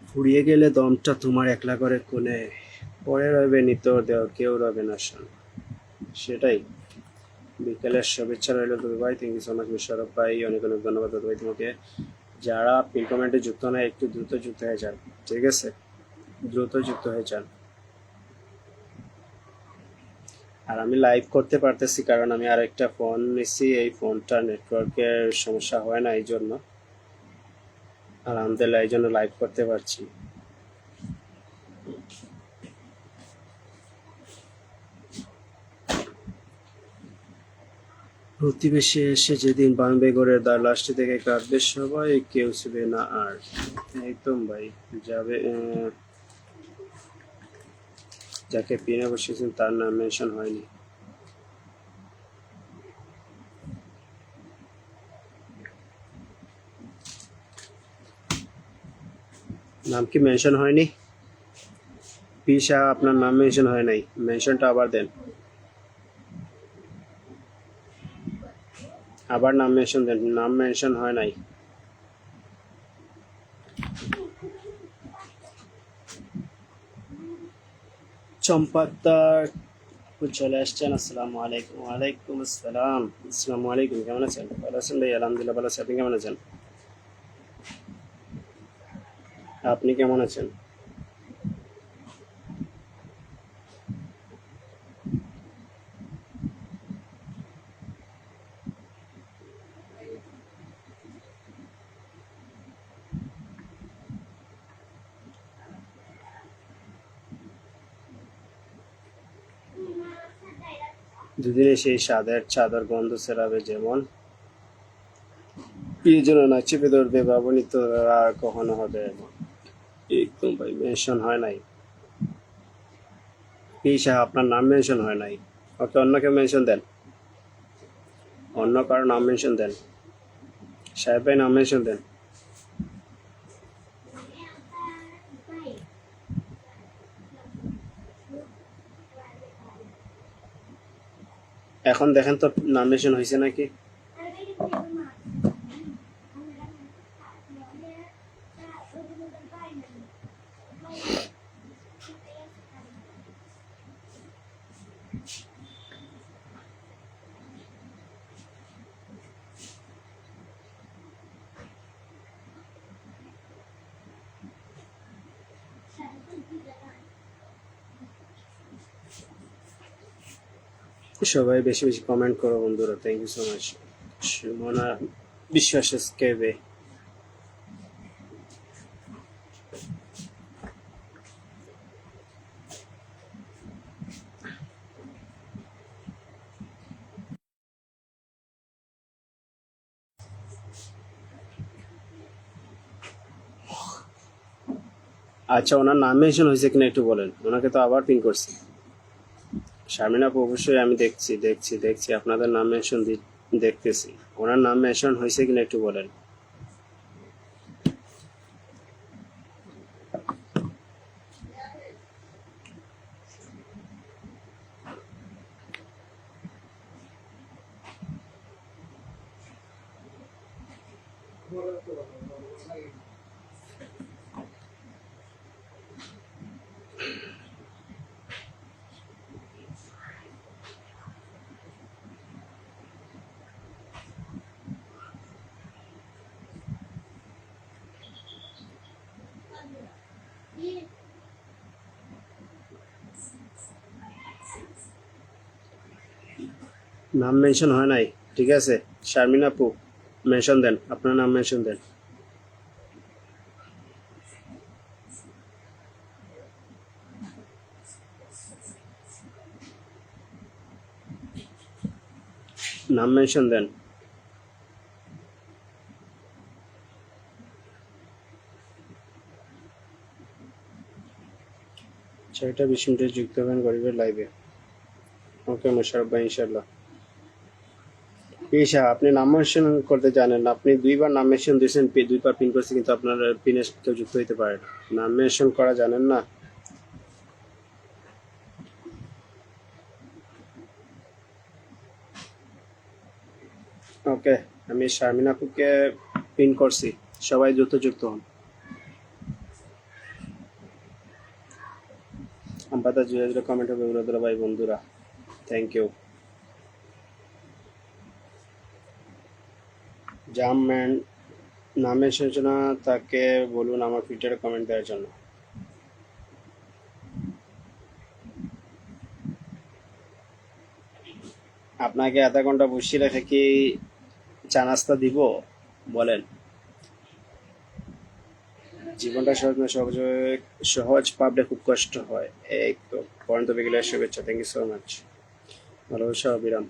ফুরিয়ে গেলে দমটা তোমার একলা করে কোণে, পরে রবে নিতর দেহ, কেউ রবে না শোন। সেটাই। বিকেলের শুভেচ্ছা রইল দুবি ভাই। Thank you so much Musharraf ভাই, অনেক অনেক ধন্যবাদ দাদু ভাই তোমাকে। যারা পিন কমেন্টে যুক্ত না একটু দ্রুত যুক্ত হয়ে যান, ঠিক আছে? দ্রুত যুক্ত হয়ে যান। আর আমি লাইভ করতে পারতেছি কারণ আমি আর একটা ফোন নিছি, এই ফোনটা নেটওয়ার্কের সমস্যা হয় না, এই জন্য আলহামদুলিল্লাহ এই জন্য লাইভ করতে পারছি। প্রতিবেশী এসে যেদিন বাংবে ঘরের দ্বার, লাস্টে থেকে কাঁদবে সবাই, কেউ ছিবে না আর। একদম ভাই। যাবে যাকে পিনে বসেছেন তার নাম মেনশন হয়নি। নাম কি মেনশন হয়নি? পি শাহ আপনার নাম মেনশন হয় নাই, মেনশনটা আবার দেন। আবার নাম মেনশন দেন, নাম মেনশন হয় নাই। চম্পাত্তার চলে আসছেন। আসসালামু আলাইকুম। ওয়ালাইকুম আসসালাম। আসসালামু আলাইকুম, কেমন আছেন? ভালো আছেন ভাই? আলহামদুলিল্লাহ ভালো আছি। আপনি কেমন আছেন? আপনি কেমন আছেন? দুদিনে সেই স্বাদের চাদর গন্ধ ছড়াবে যেমন, প্রিয়জন না চেপে ধরবে বাবনি, তো আর কখনো হবে এমন। একদম ভাই, মেনশন হয় নাই। পি শাহ আপনার নাম মেনশন হয় নাই। ওকে, অন্য কেউ মেনশন দেন। অন্য কারো নাম মেনশন দেন। সাহেব ভাই নাম মেনশন দেন। এখন দেখেন তো নাম মেনশন হয়েছে নাকি। সবাই বেশি বেশি কমেন্ট করো বন্ধুরা। Thank you so much. Sumana Biswas কেবে। আচ্ছা, ওনার নাম মেনশন হয়েছে কিনা একটু বলেন, ওনাকে তো আবার পিন করছি। শারমিন আপু, অবশ্যই আমি দেখছি দেখছি দেখছি আপনাদের নাম মেনশন দেখতেছি। ওনার নাম মেনশন হয়েছে কিনা একটু বলেন। নাম মেনশন হয় নাই, ঠিক আছে। শারমিন আপু, মেনশন দেন, আপনার নাম মেনশন দেন। নাম মেনশন দেন। 6টা 20 মিনিটে যুক্ত হবেন গরিবের লাইভে। ওকে মোশারফ ভাই, ইনশাল্লাহ। ঈশা, আপনি নাম মেনশন করতে জানেন না, আপনি দুইবার নাম মেনশন দিয়েছেন, দুইবার পিন করছে, কিন্তু আপনার পিনে কেউ যুক্ত হইতে পারে না। নাম মেনশন করা জানেন না। ওকে, আমি শারমিন আপুকে পিন করছি, সবাই দ্রুত যুক্ত হন। আমরা জুড়ে জুড়ে কমেন্ট হবে বন্ধুরা, ভাই বন্ধুরা, থ্যাংক ইউ। জাম ম্যান নাম মেনশন না, তাকে বলুন আমার টুইটারে কমেন্ট দেওয়ার জন্য। আপনাকে আধা ঘন্টা বসিয়ে রেখে কি চা নাস্তা দিব বলেন? জীবনটা সহজ না, সহজ সহজ পাবলে খুব কষ্ট হয়। এই তো পয়েন্ট বিকেলের শুভেচ্ছা, থ্যাংক ইউ সো মাচ। ভালোবাসা অবিরাম।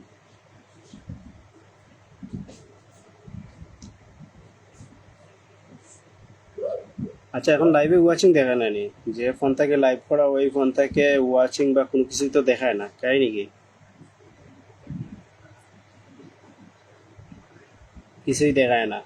আচ্ছা, এখন লাইভে ওয়াচিং দেখায় না নি? যে ফোন থেকে লাইভ করা ওই ফোন থেকে ওয়াচিং বা কোনো কিছুই তো দেখায় না, তাই নাকি? কিছুই দেখায় না।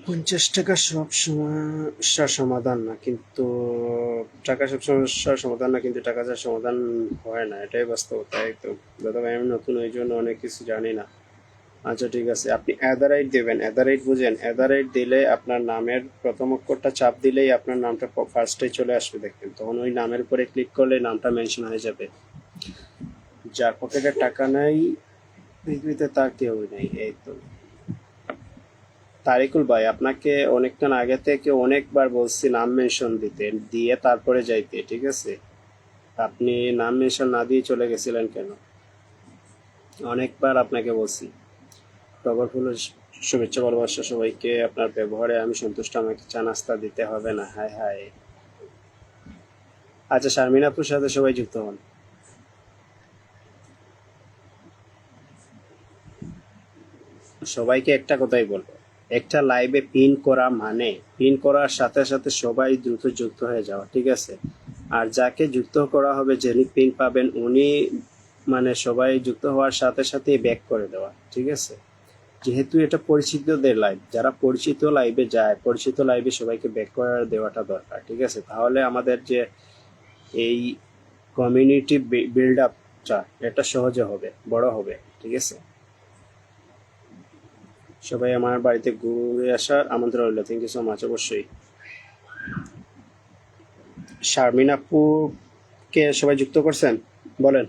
৳50 সব সমস্যার সমাধান না, কিন্তু টাকা সব সমস্যার সমাধান না, কিন্তু টাকা যার সমাধান হয় না, এটাই বাস্তবতা। এই তো দাদা ভাই, আমি নতুন, ওই জন্য অনেক কিছু জানি না। আচ্ছা ঠিক আছে, আপনি অ্যাদারাইট দেবেন। অ্যাদারাইট বুঝেন? অ্যাদারাইট দিলে আপনার নামের প্রথম অক্ষরটা চাপ দিলেই আপনার নামটা ফার্স্টে চলে আসবে, দেখবেন। তখন ওই নামের উপরে ক্লিক করলে নামটা মেনশন হয়ে যাবে। যার পকেটে টাকা নাই পৃথিবীতে তার কেউ নেই। এই তো তারিকুল ভাই, আপনাকে অনেকক্ষণ আগে থেকে অনেকবার বলছি নাম মেনশন দিতে, দিয়ে তারপরে যাইতে, ঠিক আছে? আপনি নাম মেনশন না দিয়ে চলে গেছিলেন কেন? অনেকবার আপনাকে বলছি। প্রবলফুল শুভেচ্ছা ভালোবাসা সবাইকে। আপনার ব্যবহারে আমি সন্তুষ্ট, আমাকে চা নাস্তা দিতে হবে না। হায় হায়। আচ্ছা, শারমিন আপুর সাথে সবাই যুক্ত হন। সবাইকে একটা কথাই বলবো, একটা লাইভে পিন করা মানে পিন করার সাথে সাথে সবাই দ্রুত যুক্ত হয়ে যাওয়া, ঠিক আছে? আর যাকে যুক্ত করা হবে, যিনি পিন পাবেন উনি মানে সবাই যুক্ত হওয়ার সাথে সাথে ব্যাক করে দেওয়া, ঠিক আছে? যেহেতু এটা পরিচিতদের লাইভ, যারা পরিচিত লাইভে যায়, পরিচিত লাইভে সবাইকে ব্যাক করে দেওয়াটা দরকার, ঠিক আছে? তাহলে আমাদের যে এই কমিউনিটি বিল্ড আপটা, এটা সহজে হবে, বড় হবে, ঠিক আছে? সবাই আমার বাড়িতে ঘুরে আসার আমন্ত্রণ রইল, থ্যাংক ইউ সো মাচ। অবশ্যই। শারমিন আপুকে সবাই যুক্ত করছেন বলেন।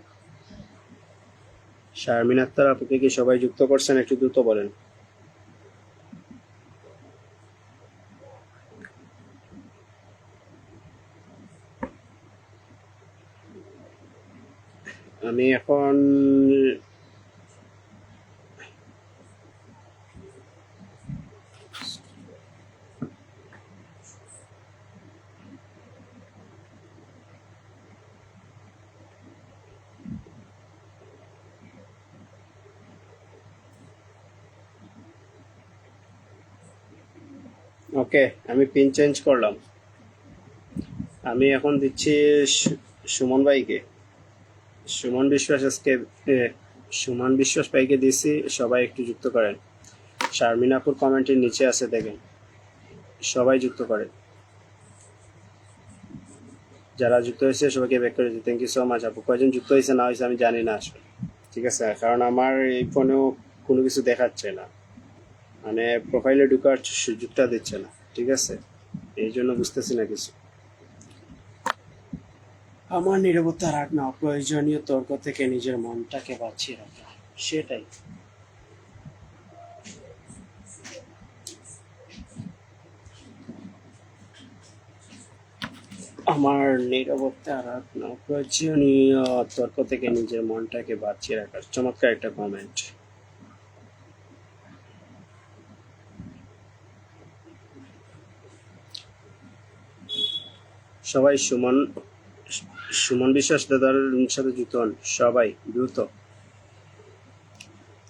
শারমিন আক্তার আপুকে কি সবাই যুক্ত করছেন? একটু দ্রুত বলেন। আমি এখন ওকে, আমি পিন চেঞ্জ করলাম। আমি এখন দিচ্ছি সুমন ভাইকে। সুমন বিশ্বাস আজকে এ, সুমন বিশ্বাস ভাইকে দিছি। সবাই একটু যুক্ত করেন। শারমিনাপুর কমেন্টের নিচে আছে, দেখেন। সবাই যুক্ত করেন। যারা যুক্ত হয়েছে সবাইকে ব্যাক করে দিই। Thank you so much. আপু কয়জন যুক্ত হয়েছে না হয়েছে আমি জানি না আসলে। ঠিক আছে, কারণ আমার এই ফোনেও কোনো কিছু দেখাচ্ছে না, মানে প্রোফাইলে ঢুকার সুযোগটা দিচ্ছে না। ঠিক আছে, এই জন্য বুঝতেছি না কিছু। আমার নিরাপত্তা রাখ না, অপ্রয়োজনীয় তর্ক থেকে নিজের মনটাকে বাঁচিয়ে রাখা, সেটাই। আমার নিরাপত্তা রাখ না, অপ্রয়োজনীয় তর্ক থেকে নিজের মনটাকে বাঁচিয়ে রাখার চমৎকার একটা কমেন্ট। সবাই সুমন সুমন বিশ্বাস দাদার সাথে যুক্ত হন। সবাই দ্রুত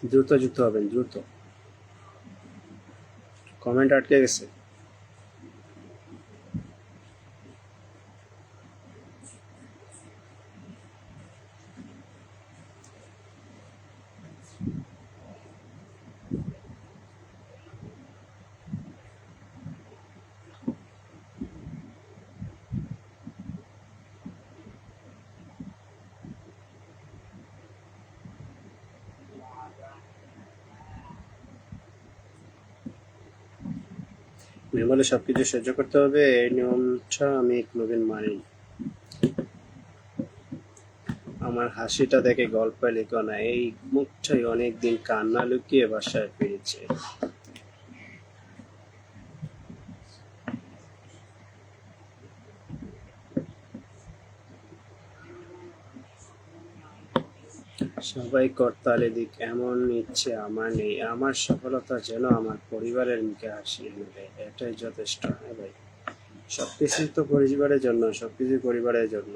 দ্রুত যুক্ত হবেন, দ্রুত। কমেন্ট আটকে গেছে। মেয়ে সবকিছু সহ্য করতে হবে, এই নিয়মটা আমি কোনোদিন মানিনি। আমার হাসিটা দেখে গল্প লিখো না, এই মুখটাই অনেকদিন কান্না লুকিয়ে বাসায় ফিরেছে। সবাই করতালি দিক এমন ইচ্ছে আমার নেই। আমার সফলতা যেন আমার পরিবারের মুখে হাসি এনে দেয়, এটাই যথেষ্ট। হ্যাঁ ভাই, সবকিছুই তো পরিবারের জন্য, সবকিছুই পরিবারের জন্য।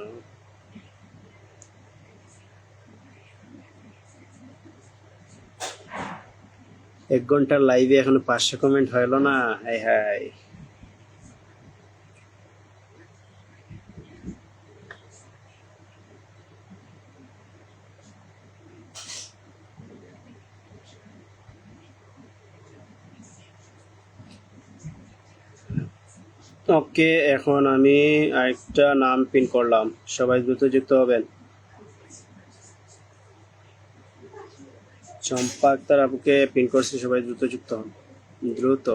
1 ঘন্টার লাইভে এখনো 500 কমেন্ট হইলো না। High high. ওকে, এখন আমি আরেকটা নাম পিন করলাম। সবাই দ্রুত যুক্ত হবেন। চম্পা আক্তার আপুকে পিন করছি, সবাই দ্রুত যুক্ত হন, দ্রুত।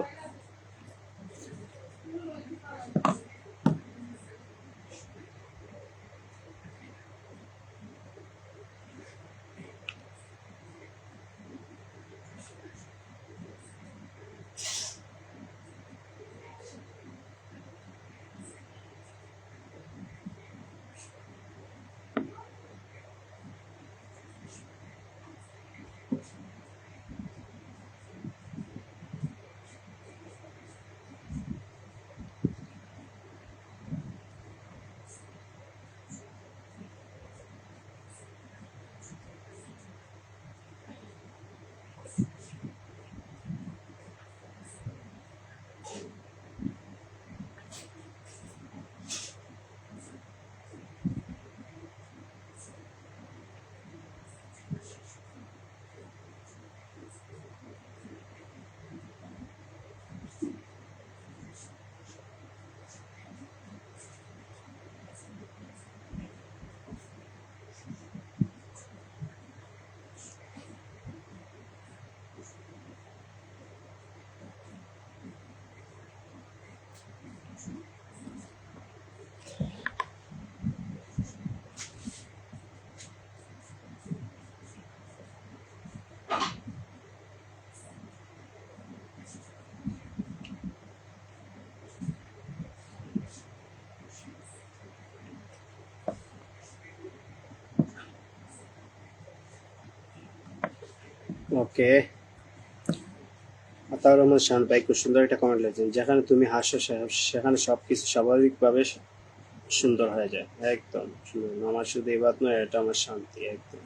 ওকে, আতাউর রহমান শান ভাই খুব সুন্দর একটা কমেন্ট লিখেছেন, যেখানে তুমি হাসো সেখানে সবকিছু স্বাভাবিকভাবে সুন্দর হয়ে যায়। একদম সুন্দর। আমার শুধু এই বাত নয়, এটা আমার শান্তি একদম।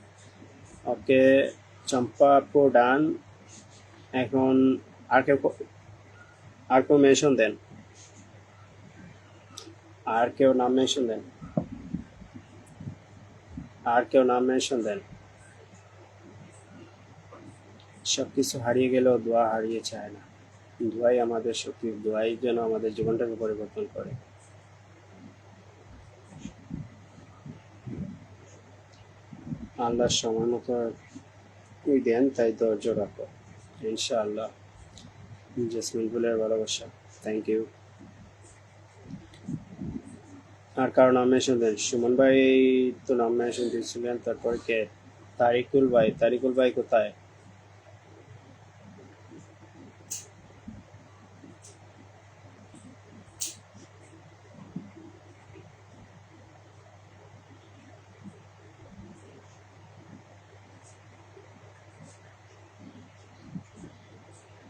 ওকে, চম্পা আপু ডান। এখন আর কেউ আর কেউ মেনশন দেন, আর কেউ নাম মেনশন দেন, আর কেউ নাম মেনশন দেন। সবকিছু হারিয়ে গেলেও দোয়া হারিয়ে যায় না। দোয়াই আমাদের শক্তি, দোয়াই যেন আমাদের জীবনটাকে পরিবর্তন করে। আল্লাহর সময় মতো ওই দেন, তাই ধৈর্য রাখো ইনশাআল্লাহ। জেসমিন ফুলের ভালোবাসা, থ্যাংক ইউ। আর কারো নাম মেনশন দেন, সুমন ভাই তো নাম মেনশন দিয়েছিলেন, তারপর কে? তারিকুল ভাই, তারিকুল ভাই কোথায়?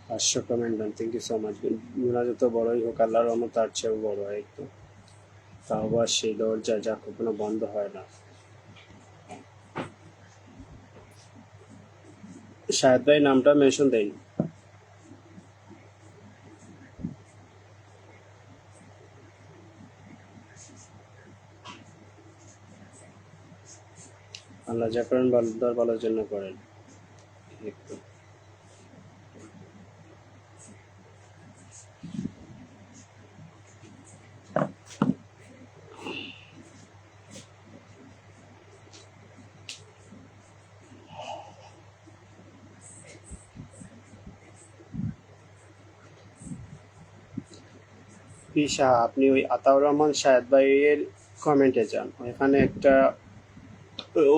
পাঁচশো কমেন্ট দেন, থ্যাংক ইউ সো মাচ। গুণা যত বড়ই হোক, আল্লাহর রহমত তার চেয়েও বড় হয় একটু। তাও আবার সেই দরজা যা কখনো বন্ধ হয় না। শাহেদ ভাই নামটা মেনশন দেন। আল্লাহ যা করেন ভালোর ভালোর জন্য করেন একটু। পিসা, আপনি ওই আতাউর রহমান শাহেদ ভাইয়ের কমেন্টে যান, এখানে একটা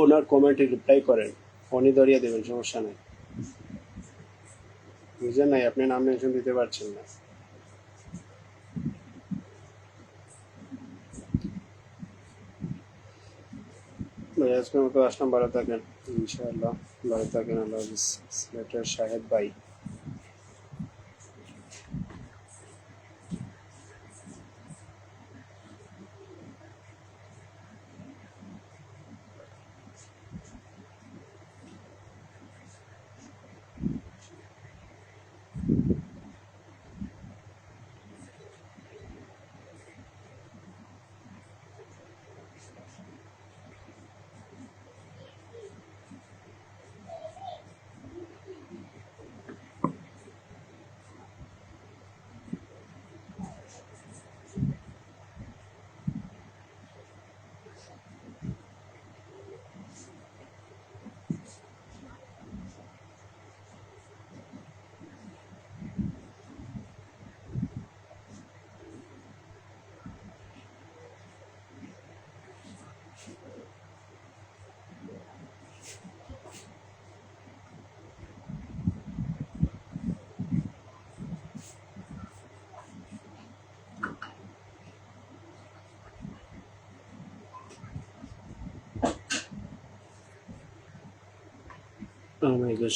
ওনার কমেন্টে রিপ্লাই করেন, উনি ধরিয়ে দেবেন, সমস্যা নেই। বুঝলেন নাই, আপনি নাম মেনশন দিতে পারছেন না। ভাই আজকের মতো আসলাম, ভালো থাকেন ইনশাআল্লাহ। ভালো থাকেন, আল্লাহ হাফিজ। সিলেটের শাহেদ ভাই।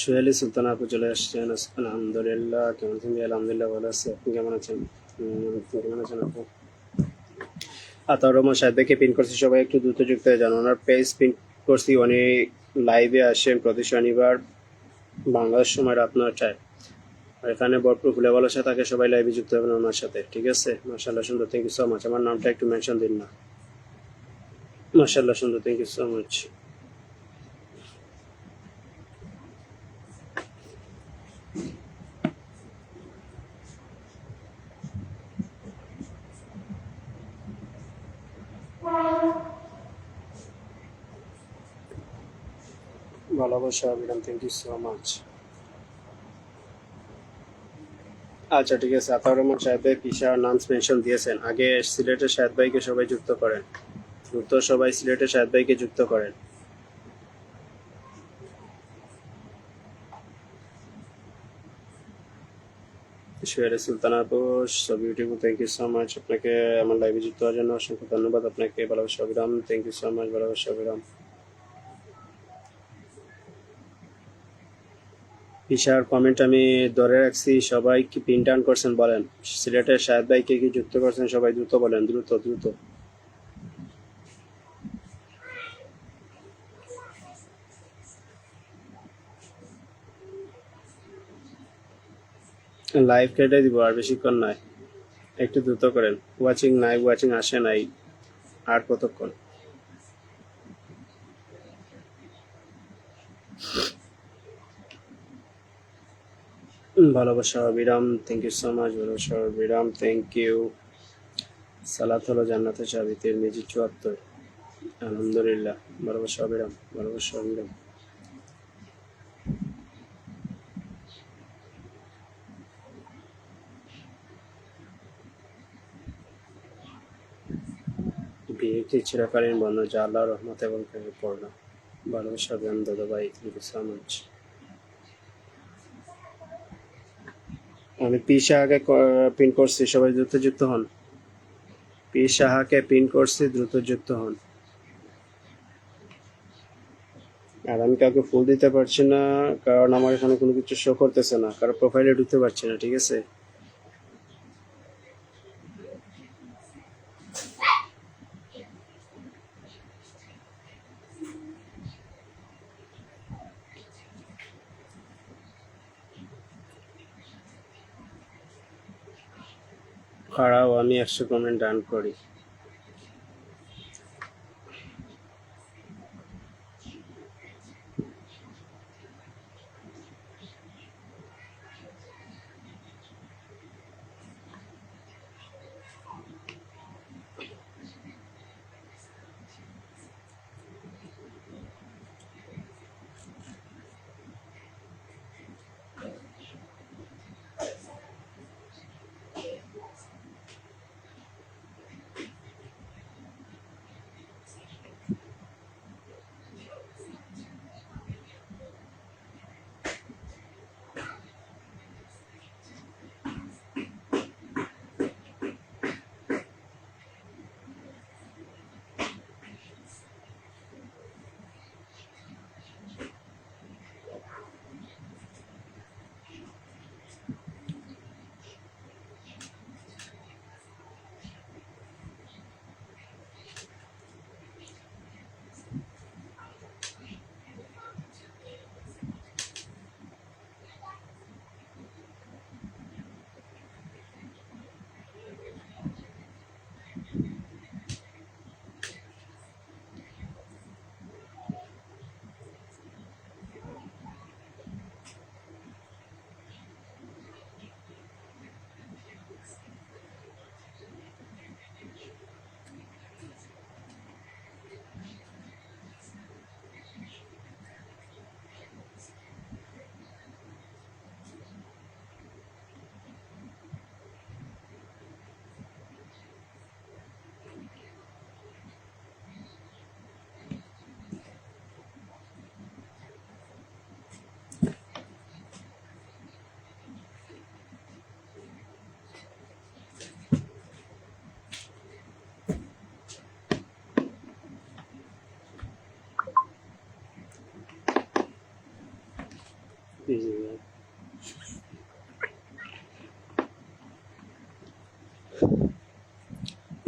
সোহেলি সুলতান আপু চলে আসছেন। আলহামদুলিল্লাহ, কেমন আছেন? আলহামদুলিল্লাহ ভালো আছি, আপনি কেমন আছেন? কেমন আছেন আপু? আতাউর রহমান শাহেদ ভাইকে পিন করছি, সবাই একটু দ্রুত যুক্ত হয়ে যান। ওনার পেজ পিন করছি, উনি লাইভে আসেন প্রতি শনিবার বাংলাদেশ সময় রাত 9টায়। আর এখানে ভরপুর ফুলে ভালোবাসা থাকে, সবাই লাইভে যুক্ত হবেন ওনার সাথে, ঠিক আছে? মাশাআল্লাহ সুন্দর, থ্যাংক ইউ সো মাচ। আমার নামটা একটু মেনশন দিন না। মাশাআল্লাহ সুন্দর, থ্যাংক ইউ সো মাচ। ভালোবাসা অবিরাম, থ্যাংক ইউ সো মাচ। আচ্ছা ঠিক আছে, আতাউর রহমান শাহেদ ভাই পিসার নাম মেনশন দিয়েছেন, আগে সিলেটের শাহেদ ভাইকে সবাই যুক্ত করেন, দ্রুত সবাই সিলেটের শাহেদ ভাইকে যুক্ত করেন। সোহেলি সুলতান আপু, so beautiful, thank you so much. আপনাকে আমার লাইভে যুক্ত হওয়ার জন্য অসংখ্য ধন্যবাদ আপনাকে। ভালোবাসা অবিরাম, থ্যাংক ইউ সো মাচ। ভালোবাসা অবিরাম। পিসার কমেন্ট আমি ধরে রাখছি, সবাই কি পিন টান করছেন বলেন। সিলেটের শাহেদ ভাইকে কি যুক্ত করছেন সবাই, দ্রুত বলেন, দ্রুত দ্রুত। লাইভ কেটে দিব, আর বেশিক্ষণ নয়, একটু দ্রুত করেন। ওয়াচিং নাই, ওয়াচিং আসে নাই, আর কতক্ষণ? ভালোবাসা বিরাম, থ্যাংক ইউ সো মাচ। ভালোবাসা বিরাম, থ্যাংক ইউ। সালাত হলো জান্নাতের চাবি, তিরমিজি ৭৪। আলহামদুলিল্লাহ। ভালোবাসা বিরাম, ভালোবাসা বিরাম। বিয়ে কি চিরকালীন বন্ধ, যা আল্লাহর রহমত এবং প্রেমে পূর্ণ। ভালোবাসা বিরাম দাদা ভাই, থ্যাংক ইউ সো মাচ। আমি পি সাহাকে পিন করছি, সবাই দ্রুত যুক্ত হন। পি সাহাকে পিন করছি, দ্রুত যুক্ত হন। আর আমি কাউকে ফুল দিতে পারছি না, কারণ আমার এখানে কোনো কিছু শো করতেছে না, কারো প্রোফাইলে ঢুকতে পারছি না, ঠিক আছে? খারাপ, আমি 100 কমেন্ট ডান করি।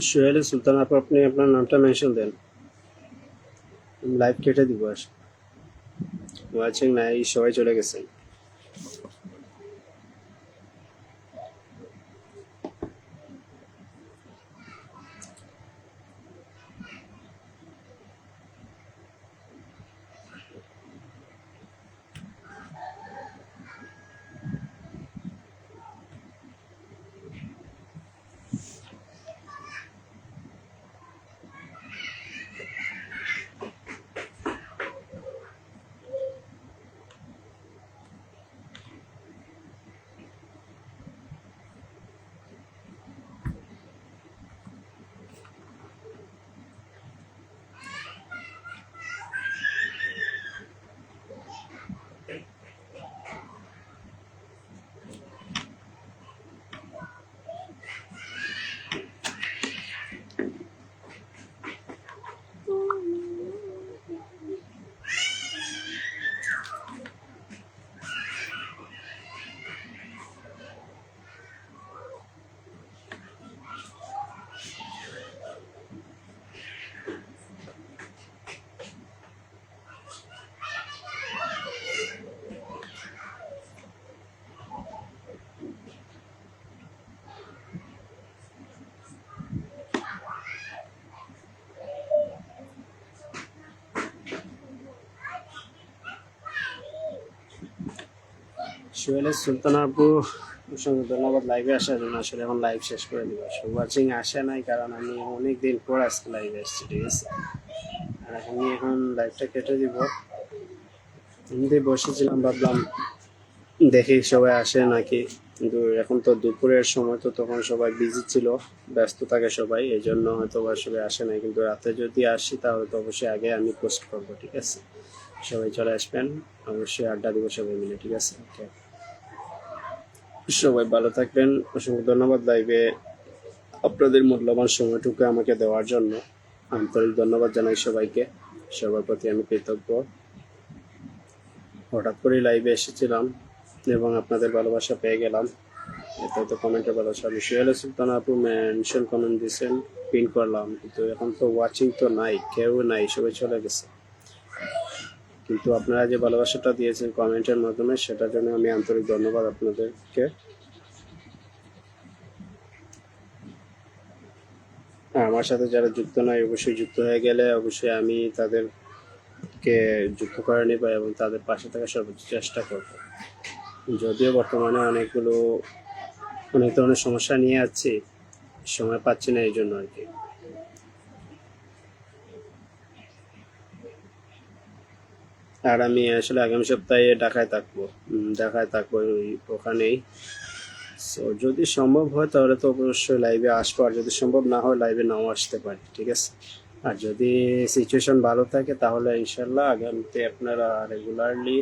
সোহেল সুলতান আপু, আপনি আপনার নামটা মেনশন দেন, লাইভ কেটে দিব। আর ওয়াচিং নাই, সবাই চলে গেছেন। সোহেলের সুলতান আপু, অসংখ্য ধন্যবাদ লাইভে আসার জন্য। আসলে এখন লাইভ শেষ করে দিব। ওয়াচিং আসে নাই কারণ আমি অনেক দিন পর আজকে লাইভে এসেছি, ঠিক আছে। আর আমি এখন লাইভটা কেটে দিব। এমনি বসেছিলাম, ভাবলাম দেখি সবাই আসে নাকি, কিন্তু এখন তো দুপুরের সময়, তো তখন সবাই বিজি ছিল, ব্যস্ত থাকে সবাই, এই জন্য হয়তো বা সবাই আসে নাই। কিন্তু রাতে যদি আসি তাহলে তো অবশ্যই আগে আমি পোস্ট করবো, ঠিক আছে। সবাই চলে আসবেন, অবশ্যই আড্ডা দিব সবাই মিলে, ঠিক আছে। ওকে, সবাই ভালো থাকবেন। অসংখ্য ধন্যবাদ লাইভে আপনাদের মূল্যবান সময়টুকু আমাকে দেওয়ার জন্য। আন্তরিক ধন্যবাদ জানাই সবাইকে, সবার প্রতি আমি কৃতজ্ঞ। হঠাৎ করেই লাইভে এসেছিলাম এবং আপনাদের ভালোবাসা পেয়ে গেলাম। এটা তো কমেন্টের ভালোবাসা। আমি সোহেল সুলতান আপু মেনশন কমেন্ট দিয়েছেন, পিন করলাম, কিন্তু এখন তো ওয়াচিং তো নাই, কেউ নাই, সবাই চলে গেছে। কিন্তু আপনারা যে ভালোবাসাটা দিয়েছেন কমেন্টের মাধ্যমে, সেটার জন্য আমি আন্তরিক ধন্যবাদ আপনাদেরকে। আমার সাথে যারা যুক্ত নয়, অবশ্যই যুক্ত হয়ে গেলে অবশ্যই আমি তাদেরকে যুক্ত করে নেব এবং তাদের পাশে থাকার সর্বোচ্চ চেষ্টা করব। যদিও বর্তমানে অনেক ধরনের সমস্যা নিয়ে আছি, সময় পাচ্ছি না, এই জন্য আর কি। আর আমি আসলে আগামী সপ্তাহে ঢাকায় থাকবো ওখানেই। সো যদি সম্ভব হয় তাহলে তো অবশ্যই লাইভে আসবো, আর যদি সম্ভব না হয় লাইভে নাও আসতে পারি, ঠিক আছে। আর যদি সিচুয়েশন ভালো থাকে তাহলে ইনশাল্লাহ আগামীতে আপনারা রেগুলারলি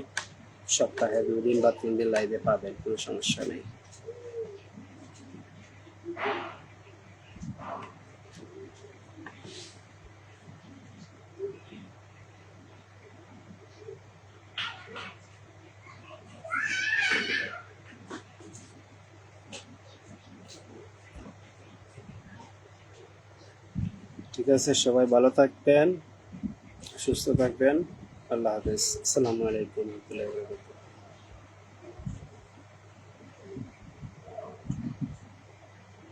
সপ্তাহে 2 দিন বা 3 দিন লাইভে পাবেন, কোনো সমস্যা নেই। ঠিক আছে, সবাই ভালো থাকবেন, সুস্থ থাকবেন। আল্লাহ হাফেজ। আসসালামু আলাইকুম রহমতুল্লাহি ওয়া বারাকাতুহু।